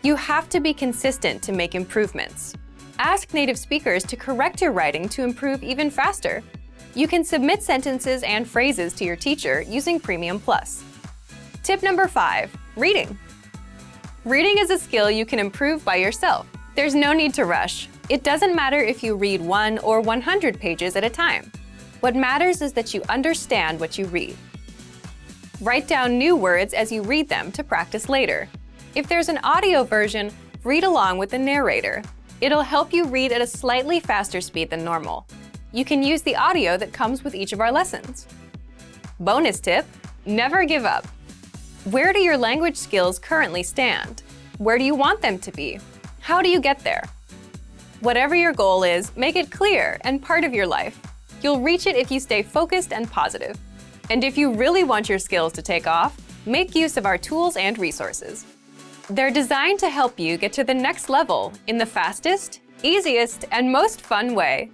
You have to be consistent to make improvements. Ask native speakers to correct your writing to improve even faster. You can submit sentences and phrases to your teacher using Premium Plus. Tip number 5, reading. Reading is a skill you can improve by yourself. There's no need to rush. It doesn't matter if you read 1 or 100 pages at a time. What matters is that you understand what you read. Write down new words as you read them to practice later. If there's an audio version, read along with the narrator. It'll help you read at a slightly faster speed than normal. You can use the audio that comes with each of our lessons. Bonus tip: never give up. Where do your language skills currently stand? Where do you want them to be? How do you get there? Whatever your goal is, make it clear and part of your life. You'll reach it if you stay focused and positive. And if you really want your skills to take off, make use of our tools and resources. They're designed to help you get to the next level in the fastest, easiest, and most fun way.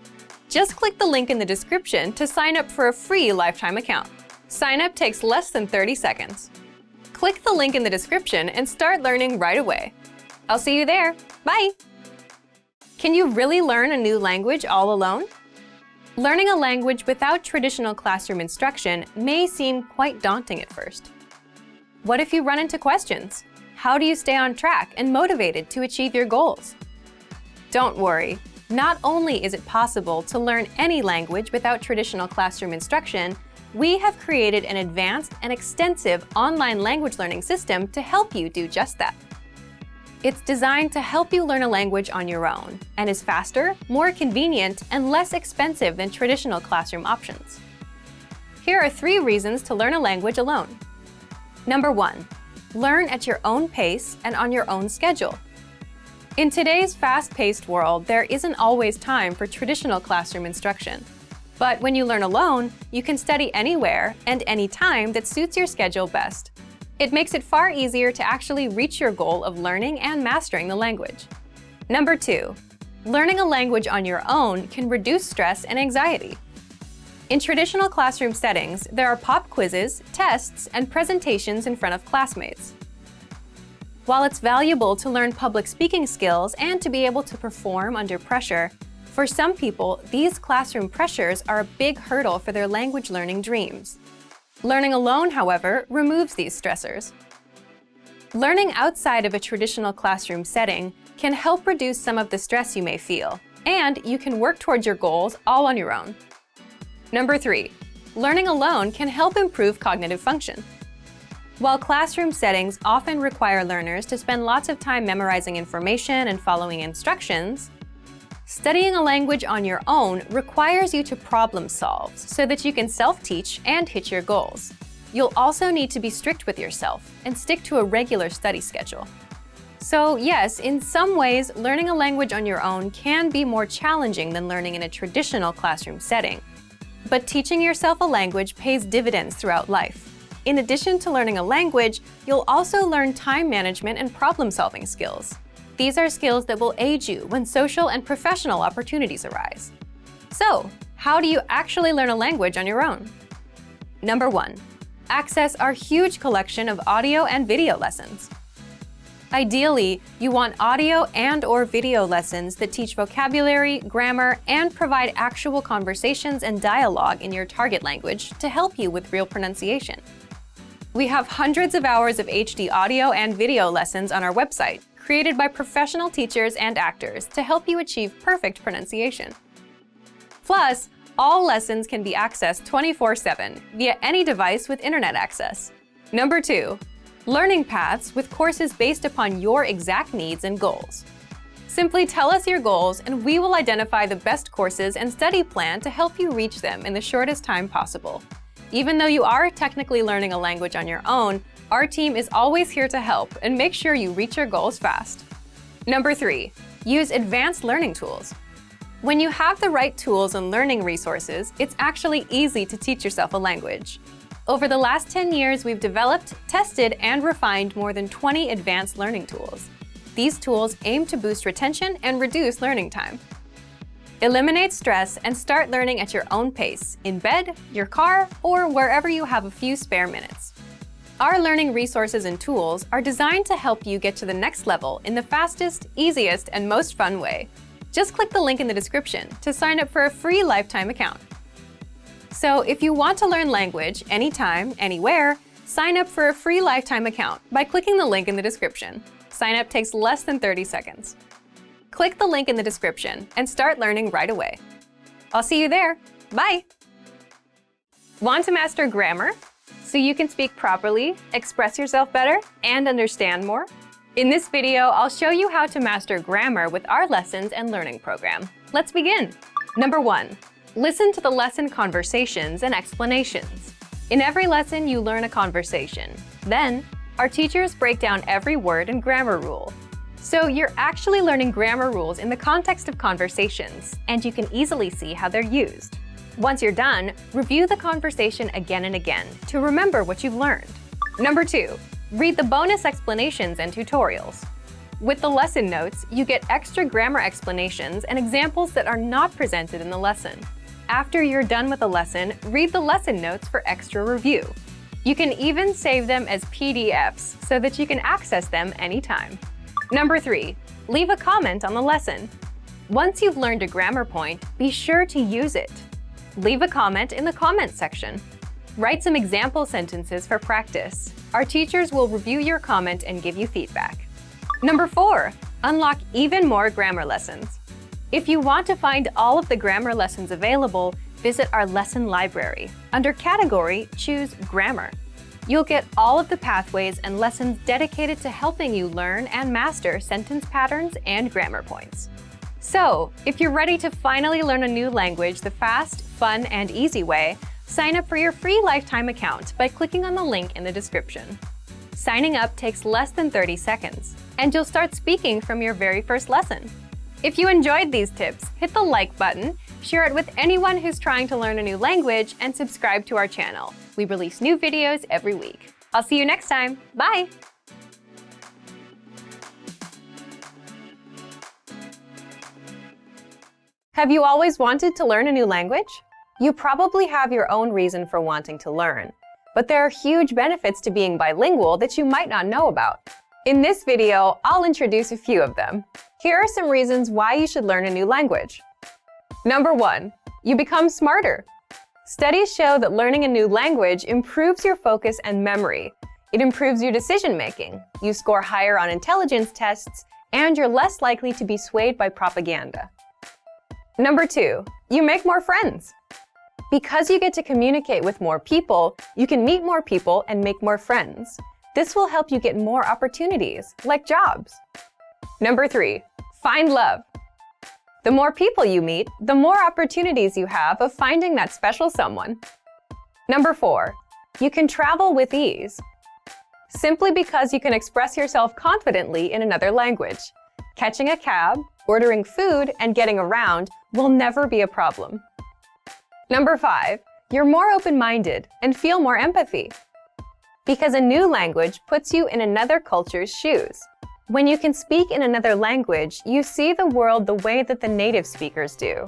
Just click the link in the description to sign up for a free lifetime account. Sign up takes less than 30 seconds. Click the link in the description and start learning right away. I'll see you there. Bye! Can you really learn a new language all alone? Learning a language without traditional classroom instruction may seem quite daunting at first. What if you run into questions? How do you stay on track and motivated to achieve your goals? Don't worry. Not only is it possible to learn any language without traditional classroom instruction, we have created an advanced and extensive online language learning system to help you do just that. It's designed to help you learn a language on your own and is faster, more convenient, and less expensive than traditional classroom options. Here are 3 reasons to learn a language alone. Number 1. Learn at your own pace and on your own schedule. In today's fast-paced world, there isn't always time for traditional classroom instruction. But when you learn alone, you can study anywhere and anytime that suits your schedule best. It makes it far easier to actually reach your goal of learning and mastering the language. Number 2. Learning a language on your own can reduce stress and anxiety. In traditional classroom settings, there are pop quizzes, tests, and presentations in front of classmates. While it's valuable to learn public speaking skills and to be able to perform under pressure, for some people, these classroom pressures are a big hurdle for their language learning dreams. Learning alone, however, removes these stressors. Learning outside of a traditional classroom setting can help reduce some of the stress you may feel, and you can work towards your goals all on your own. Number 3. Learning alone can help improve cognitive function. While classroom settings often require learners to spend lots of time memorizing information and following instructions, studying a language on your own requires you to problem solve so that you can self-teach and hit your goals. You'll also need to be strict with yourself and stick to a regular study schedule. So yes, in some ways, learning a language on your own can be more challenging than learning in a traditional classroom setting. But teaching yourself a language pays dividends throughout life. In addition to learning a language, you'll also learn time management and problem-solving skills. These are skills that will aid you when social and professional opportunities arise. So, how do you actually learn a language on your own? Number 1. Access our huge collection of audio and video lessons. Ideally, you want audio and/or video lessons that teach vocabulary, grammar, and provide actual conversations and dialogue in your target language to help you with real pronunciation. We have hundreds of hours of HD audio and video lessons on our website, created by professional teachers and actors to help you achieve perfect pronunciation. Plus, all lessons can be accessed 24/7 via any device with internet access. Number 2. Learning paths with courses based upon your exact needs and goals. Simply tell us your goals and we will identify the best courses and study plan to help you reach them in the shortest time possible. Even though you are technically learning a language on your own, our team is always here to help and make sure you reach your goals fast. Number 3. Use advanced learning tools. When you have the right tools and learning resources, it's actually easy to teach yourself a language. Over the last 10 years, we've developed, tested, and refined more than 20 advanced learning tools. These tools aim to boost retention and reduce learning time. Eliminate stress and start learning at your own pace, in bed, your car, or wherever you have a few spare minutes. Our learning resources and tools are designed to help you get to the next level in the fastest, easiest, and most fun way. Just click the link in the description to sign up for a free lifetime account. So if you want to learn language anytime, anywhere, sign up for a free lifetime account by clicking the link in the description. Sign up takes less than 30 seconds. Click the link in the description and start learning right away. I'll see you there. Bye! Want to master grammar so you can speak properly, express yourself better, and understand more? In this video, I'll show you how to master grammar with our lessons and learning program. Let's begin. Number 1. Listen to the lesson conversations and explanations. In every lesson, you learn a conversation. Then, our teachers break down every word and grammar rule. So you're actually learning grammar rules in the context of conversations, and you can easily see how they're used. Once you're done, review the conversation again and again to remember what you've learned. Number 2. Read the bonus explanations and tutorials. With the lesson notes, you get extra grammar explanations and examples that are not presented in the lesson. After you're done with the lesson, read the lesson notes for extra review. You can even save them as PDFs so that you can access them anytime. Number 3. Leave a comment on the lesson. Once you've learned a grammar point, be sure to use it. Leave a comment in the comments section. Write some example sentences for practice. Our teachers will review your comment and give you feedback. Number 4. Unlock even more grammar lessons. If you want to find all of the grammar lessons available, visit our lesson library. Under Category, choose Grammar. You'll get all of the pathways and lessons dedicated to helping you learn and master sentence patterns and grammar points. So, if you're ready to finally learn a new language the fast, fun, and easy way, sign up for your free lifetime account by clicking on the link in the description. Signing up takes less than 30 seconds, and you'll start speaking from your very first lesson. If you enjoyed these tips, hit the like button, share it with anyone who's trying to learn a new language, and subscribe to our channel. We release new videos every week. I'll see you next time. Bye! Have you always wanted to learn a new language? You probably have your own reason for wanting to learn, but there are huge benefits to being bilingual that you might not know about. In this video, I'll introduce a few of them. Here are some reasons why you should learn a new language. Number 1. You become smarter. Studies show that learning a new language improves your focus and memory. It improves your decision-making. You score higher on intelligence tests, and you're less likely to be swayed by propaganda. Number 2. You make more friends. Because you get to communicate with more people, you can meet more people and make more friends. This will help you get more opportunities, like jobs. Number 3. Find love. The more people you meet, the more opportunities you have of finding that special someone. Number 4. You can travel with ease. Simply because you can express yourself confidently in another language. Catching a cab, ordering food, and getting around will never be a problem. Number 5. You're more open-minded and feel more empathy. Because a new language puts you in another culture's shoes. When you can speak in another language, you see the world the way that the native speakers do.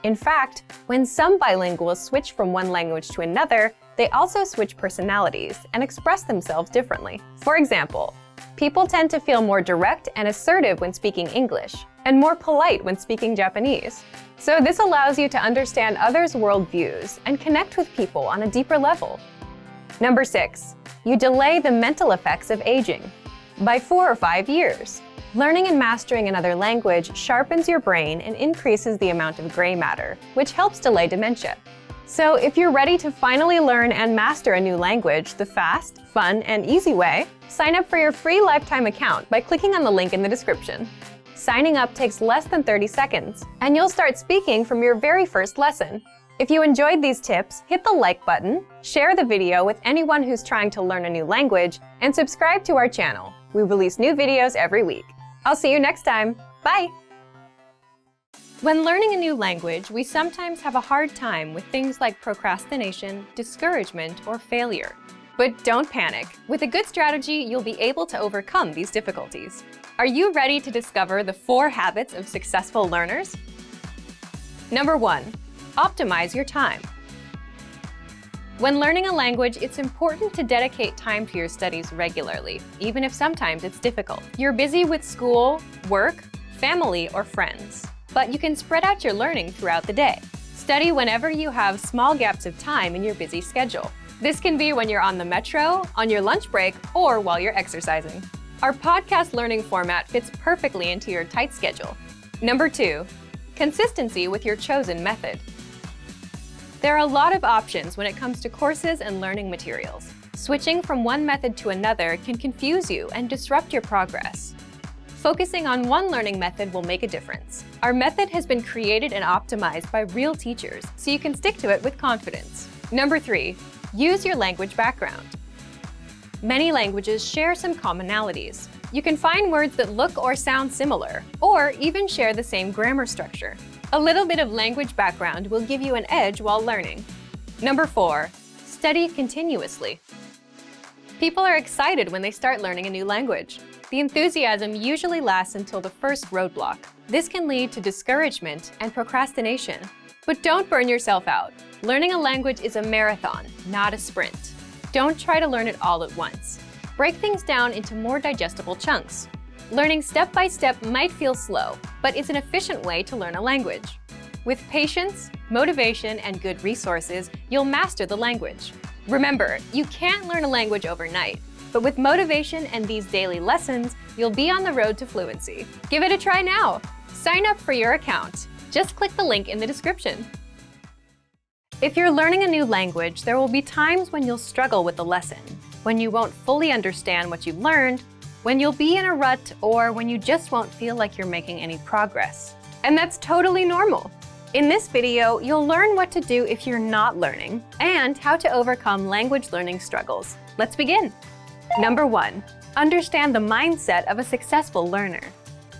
In fact, when some bilinguals switch from one language to another, they also switch personalities and express themselves differently. For example, people tend to feel more direct and assertive when speaking English, and more polite when speaking Japanese. So this allows you to understand others' worldviews and connect with people on a deeper level. Number 6. You delay the mental effects of aging. By 4 or 5 years. Learning and mastering another language sharpens your brain and increases the amount of gray matter, which helps delay dementia. So if you're ready to finally learn and master a new language the fast, fun, and easy way, sign up for your free lifetime account by clicking on the link in the description. Signing up takes less than 30 seconds, and you'll start speaking from your very first lesson. If you enjoyed these tips, hit the like button, share the video with anyone who's trying to learn a new language, and subscribe to our channel. We release new videos every week. I'll see you next time. Bye! When learning a new language, we sometimes have a hard time with things like procrastination, discouragement, or failure. But don't panic. With a good strategy, you'll be able to overcome these difficulties. Are you ready to discover the 4 habits of successful learners? Number 1. Optimize your time. When learning a language, it's important to dedicate time to your studies regularly, even if sometimes it's difficult. You're busy with school, work, family, or friends, but you can spread out your learning throughout the day. Study whenever you have small gaps of time in your busy schedule. This can be when you're on the metro, on your lunch break, or while you're exercising. Our podcast learning format fits perfectly into your tight schedule. Number 2, consistency with your chosen method. There are a lot of options when it comes to courses and learning materials. Switching from one method to another can confuse you and disrupt your progress. Focusing on one learning method will make a difference. Our method has been created and optimized by real teachers, so you can stick to it with confidence. Number 3, use your language background. Many languages share some commonalities. You can find words that look or sound similar, or even share the same grammar structure. A little bit of language background will give you an edge while learning. Number 4, study continuously. People are excited when they start learning a new language. The enthusiasm usually lasts until the first roadblock. This can lead to discouragement and procrastination. But don't burn yourself out. Learning a language is a marathon, not a sprint. Don't try to learn it all at once. Break things down into more digestible chunks. Learning step by step might feel slow, but it's an efficient way to learn a language. With patience, motivation, and good resources, you'll master the language. Remember, you can't learn a language overnight, but with motivation and these daily lessons, you'll be on the road to fluency. Give it a try now. Sign up for your account. Just click the link in the description. If you're learning a new language, there will be times when you'll struggle with the lesson, when you won't fully understand what you've learned, when you'll be in a rut, or when you just won't feel like you're making any progress. And that's totally normal. In this video, you'll learn what to do if you're not learning and how to overcome language learning struggles. Let's begin. Number 1, understand the mindset of a successful learner.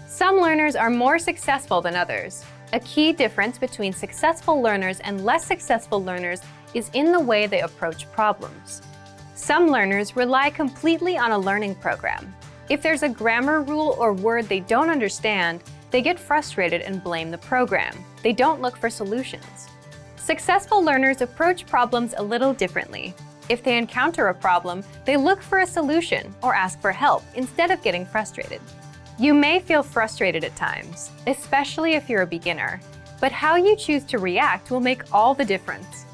Some learners are more successful than others. A key difference between successful learners and less successful learners is in the way they approach problems. Some learners rely completely on a learning program. If there's a grammar rule or word they don't understand, they get frustrated and blame the program. They don't look for solutions. Successful learners approach problems a little differently. If they encounter a problem, they look for a solution or ask for help instead of getting frustrated. You may feel frustrated at times, especially if you're a beginner, but how you choose to react will make all the difference.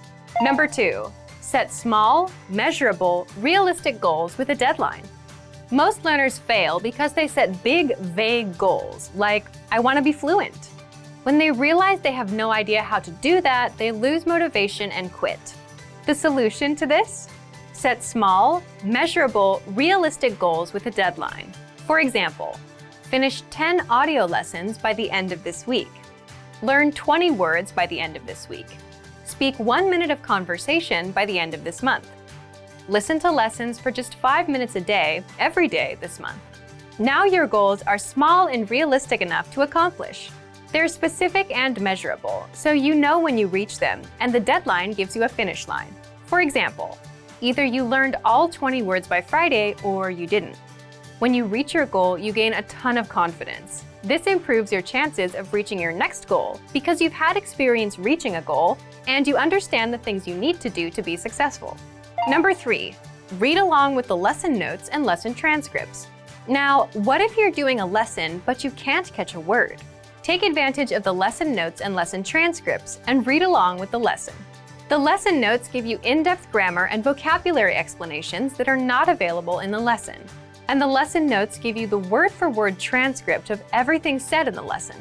Number 2, set small, measurable, realistic goals with a deadline. Most learners fail because they set big, vague goals, like, I want to be fluent. When they realize they have no idea how to do that, they lose motivation and quit. The solution to this? Set small, measurable, realistic goals with a deadline. For example, finish 10 audio lessons by the end of this week. Learn 20 words by the end of this week. Speak 1 minute of conversation by the end of this month. Listen to lessons for just 5 minutes a day, every day this month. Now your goals are small and realistic enough to accomplish. They're specific and measurable, so you know when you reach them, and the deadline gives you a finish line. For example, either you learned all 20 words by Friday or you didn't. When you reach your goal, you gain a ton of confidence. This improves your chances of reaching your next goal because you've had experience reaching a goal and you understand the things you need to do to be successful. Number 3, read along with the lesson notes and lesson transcripts. Now, what if you're doing a lesson but you can't catch a word? Take advantage of the lesson notes and lesson transcripts and read along with the lesson. The lesson notes give you in-depth grammar and vocabulary explanations that are not available in the lesson. And the lesson notes give you the word-for-word transcript of everything said in the lesson.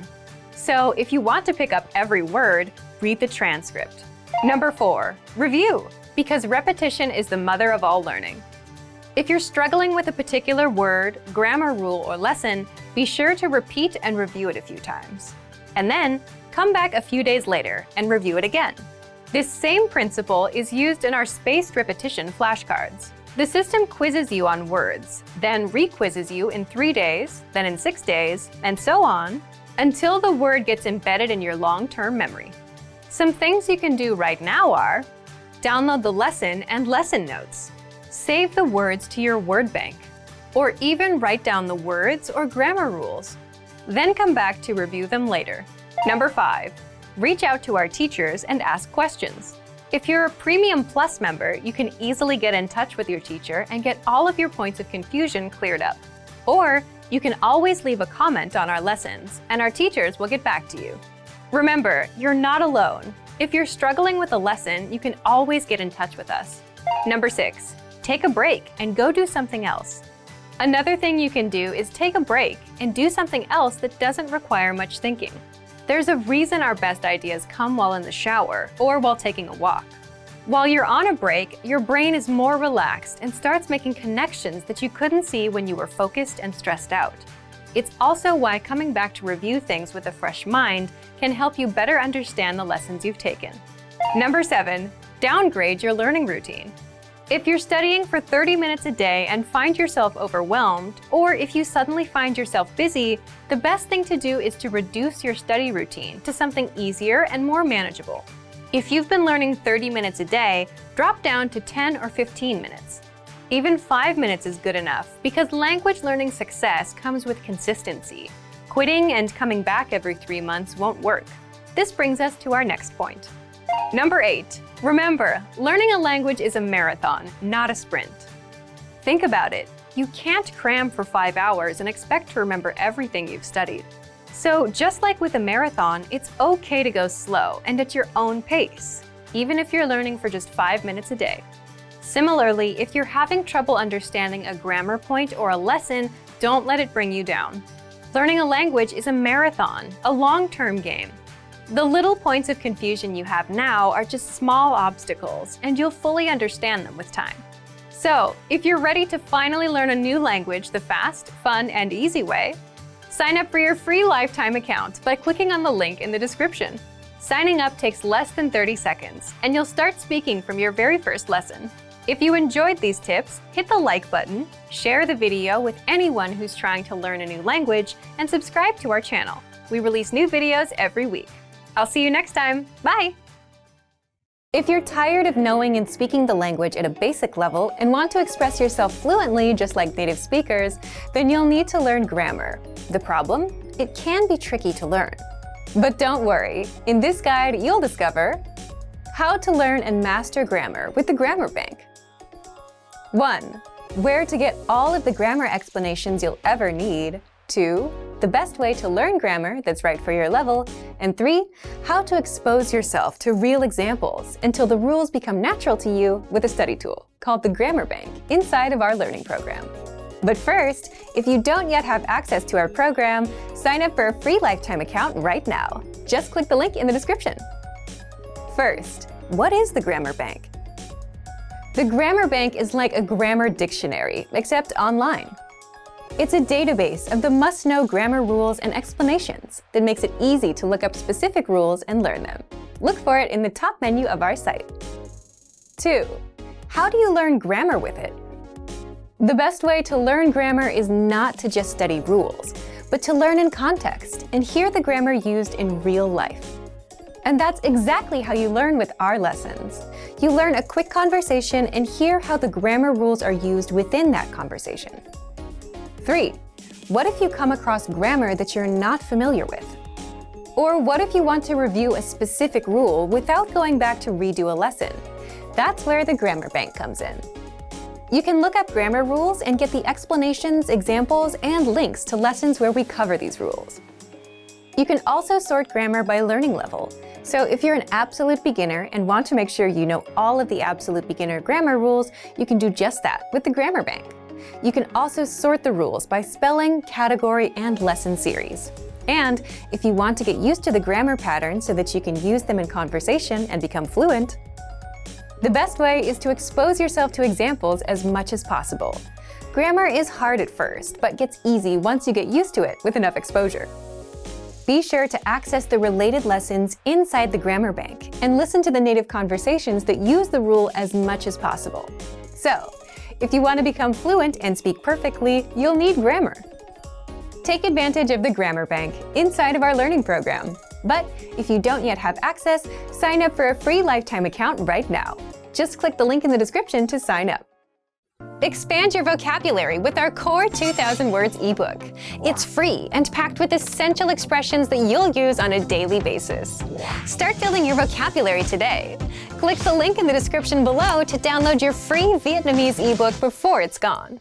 So if you want to pick up every word, read the transcript. Number 4, review, because repetition is the mother of all learning. If you're struggling with a particular word, grammar rule, or lesson, be sure to repeat and review it a few times. And then, come back a few days later and review it again. This same principle is used in our spaced repetition flashcards. The system quizzes you on words, then re-quizzes you in 3 days, then in 6 days, and so on, until the word gets embedded in your long-term memory. Some things you can do right now are: download the lesson and lesson notes, save the words to your word bank, or even write down the words or grammar rules. Then come back to review them later. Number 5, reach out to our teachers and ask questions. If you're a Premium Plus member, you can easily get in touch with your teacher and get all of your points of confusion cleared up. Or you can always leave a comment on our lessons, and our teachers will get back to you. Remember, you're not alone. If you're struggling with a lesson, you can always get in touch with us. Number 6, take a break and go do something else. Another thing you can do is take a break and do something else that doesn't require much thinking. There's a reason our best ideas come while in the shower or while taking a walk. While you're on a break, your brain is more relaxed and starts making connections that you couldn't see when you were focused and stressed out. It's also why coming back to review things with a fresh mind can help you better understand the lessons you've taken. Number 7, downgrade your learning routine. If you're studying for 30 minutes a day and find yourself overwhelmed, or if you suddenly find yourself busy, the best thing to do is to reduce your study routine to something easier and more manageable. If you've been learning 30 minutes a day, drop down to 10 or 15 minutes. Even 5 minutes is good enough because language learning success comes with consistency. Quitting and coming back every 3 months won't work. This brings us to our next point. Number 8. Remember, learning a language is a marathon, not a sprint. Think about it. You can't cram for 5 hours and expect to remember everything you've studied. So just like with a marathon, it's okay to go slow and at your own pace, even if you're learning for just 5 minutes a day. Similarly, if you're having trouble understanding a grammar point or a lesson, don't let it bring you down. Learning a language is a marathon, a long-term game. The little points of confusion you have now are just small obstacles, and you'll fully understand them with time. So, if you're ready to finally learn a new language the fast, fun, and easy way, sign up for your free lifetime account by clicking on the link in the description. Signing up takes less than 30 seconds, and you'll start speaking from your very first lesson. If you enjoyed these tips, hit the like button, share the video with anyone who's trying to learn a new language, and subscribe to our channel. We release new videos every week. I'll see you next time. Bye! If you're tired of knowing and speaking the language at a basic level and want to express yourself fluently just like native speakers, then you'll need to learn grammar. The problem? It can be tricky to learn. But don't worry. In this guide, you'll discover how to learn and master grammar with the Grammar Bank. 1. Where to get all of the grammar explanations you'll ever need. 2. The best way to learn grammar that's right for your level. And 3. How to expose yourself to real examples until the rules become natural to you with a study tool called the Grammar Bank inside of our learning program. But first, if you don't yet have access to our program, sign up for a free lifetime account right now. Just click the link in the description. First, what is the Grammar Bank? The Grammar Bank is like a grammar dictionary, except online. It's a database of the must-know grammar rules and explanations that makes it easy to look up specific rules and learn them. Look for it in the top menu of our site. 2. How do you learn grammar with it? The best way to learn grammar is not to just study rules, but to learn in context and hear the grammar used in real life. And that's exactly how you learn with our lessons. You learn a quick conversation and hear how the grammar rules are used within that conversation. 3. What if you come across grammar that you're not familiar with? Or what if you want to review a specific rule without going back to redo a lesson? That's where the Grammar Bank comes in. You can look up grammar rules and get the explanations, examples, and links to lessons where we cover these rules. You can also sort grammar by learning level. So if you're an absolute beginner and want to make sure you know all of the absolute beginner grammar rules, you can do just that with the Grammar Bank. You can also sort the rules by spelling, category, and lesson series. And if you want to get used to the grammar patterns so that you can use them in conversation and become fluent, the best way is to expose yourself to examples as much as possible. Grammar is hard at first, but gets easy once you get used to it with enough exposure. Be sure to access the related lessons inside the Grammar Bank and listen to the native conversations that use the rule as much as possible. So, if you want to become fluent and speak perfectly, you'll need grammar. Take advantage of the Grammar Bank inside of our learning program. But if you don't yet have access, sign up for a free lifetime account right now. Just click the link in the description to sign up. Expand your vocabulary with our Core 2000 Words ebook. It's free and packed with essential expressions that you'll use on a daily basis. Start building your vocabulary today. Click the link in the description below to download your free Vietnamese ebook before it's gone.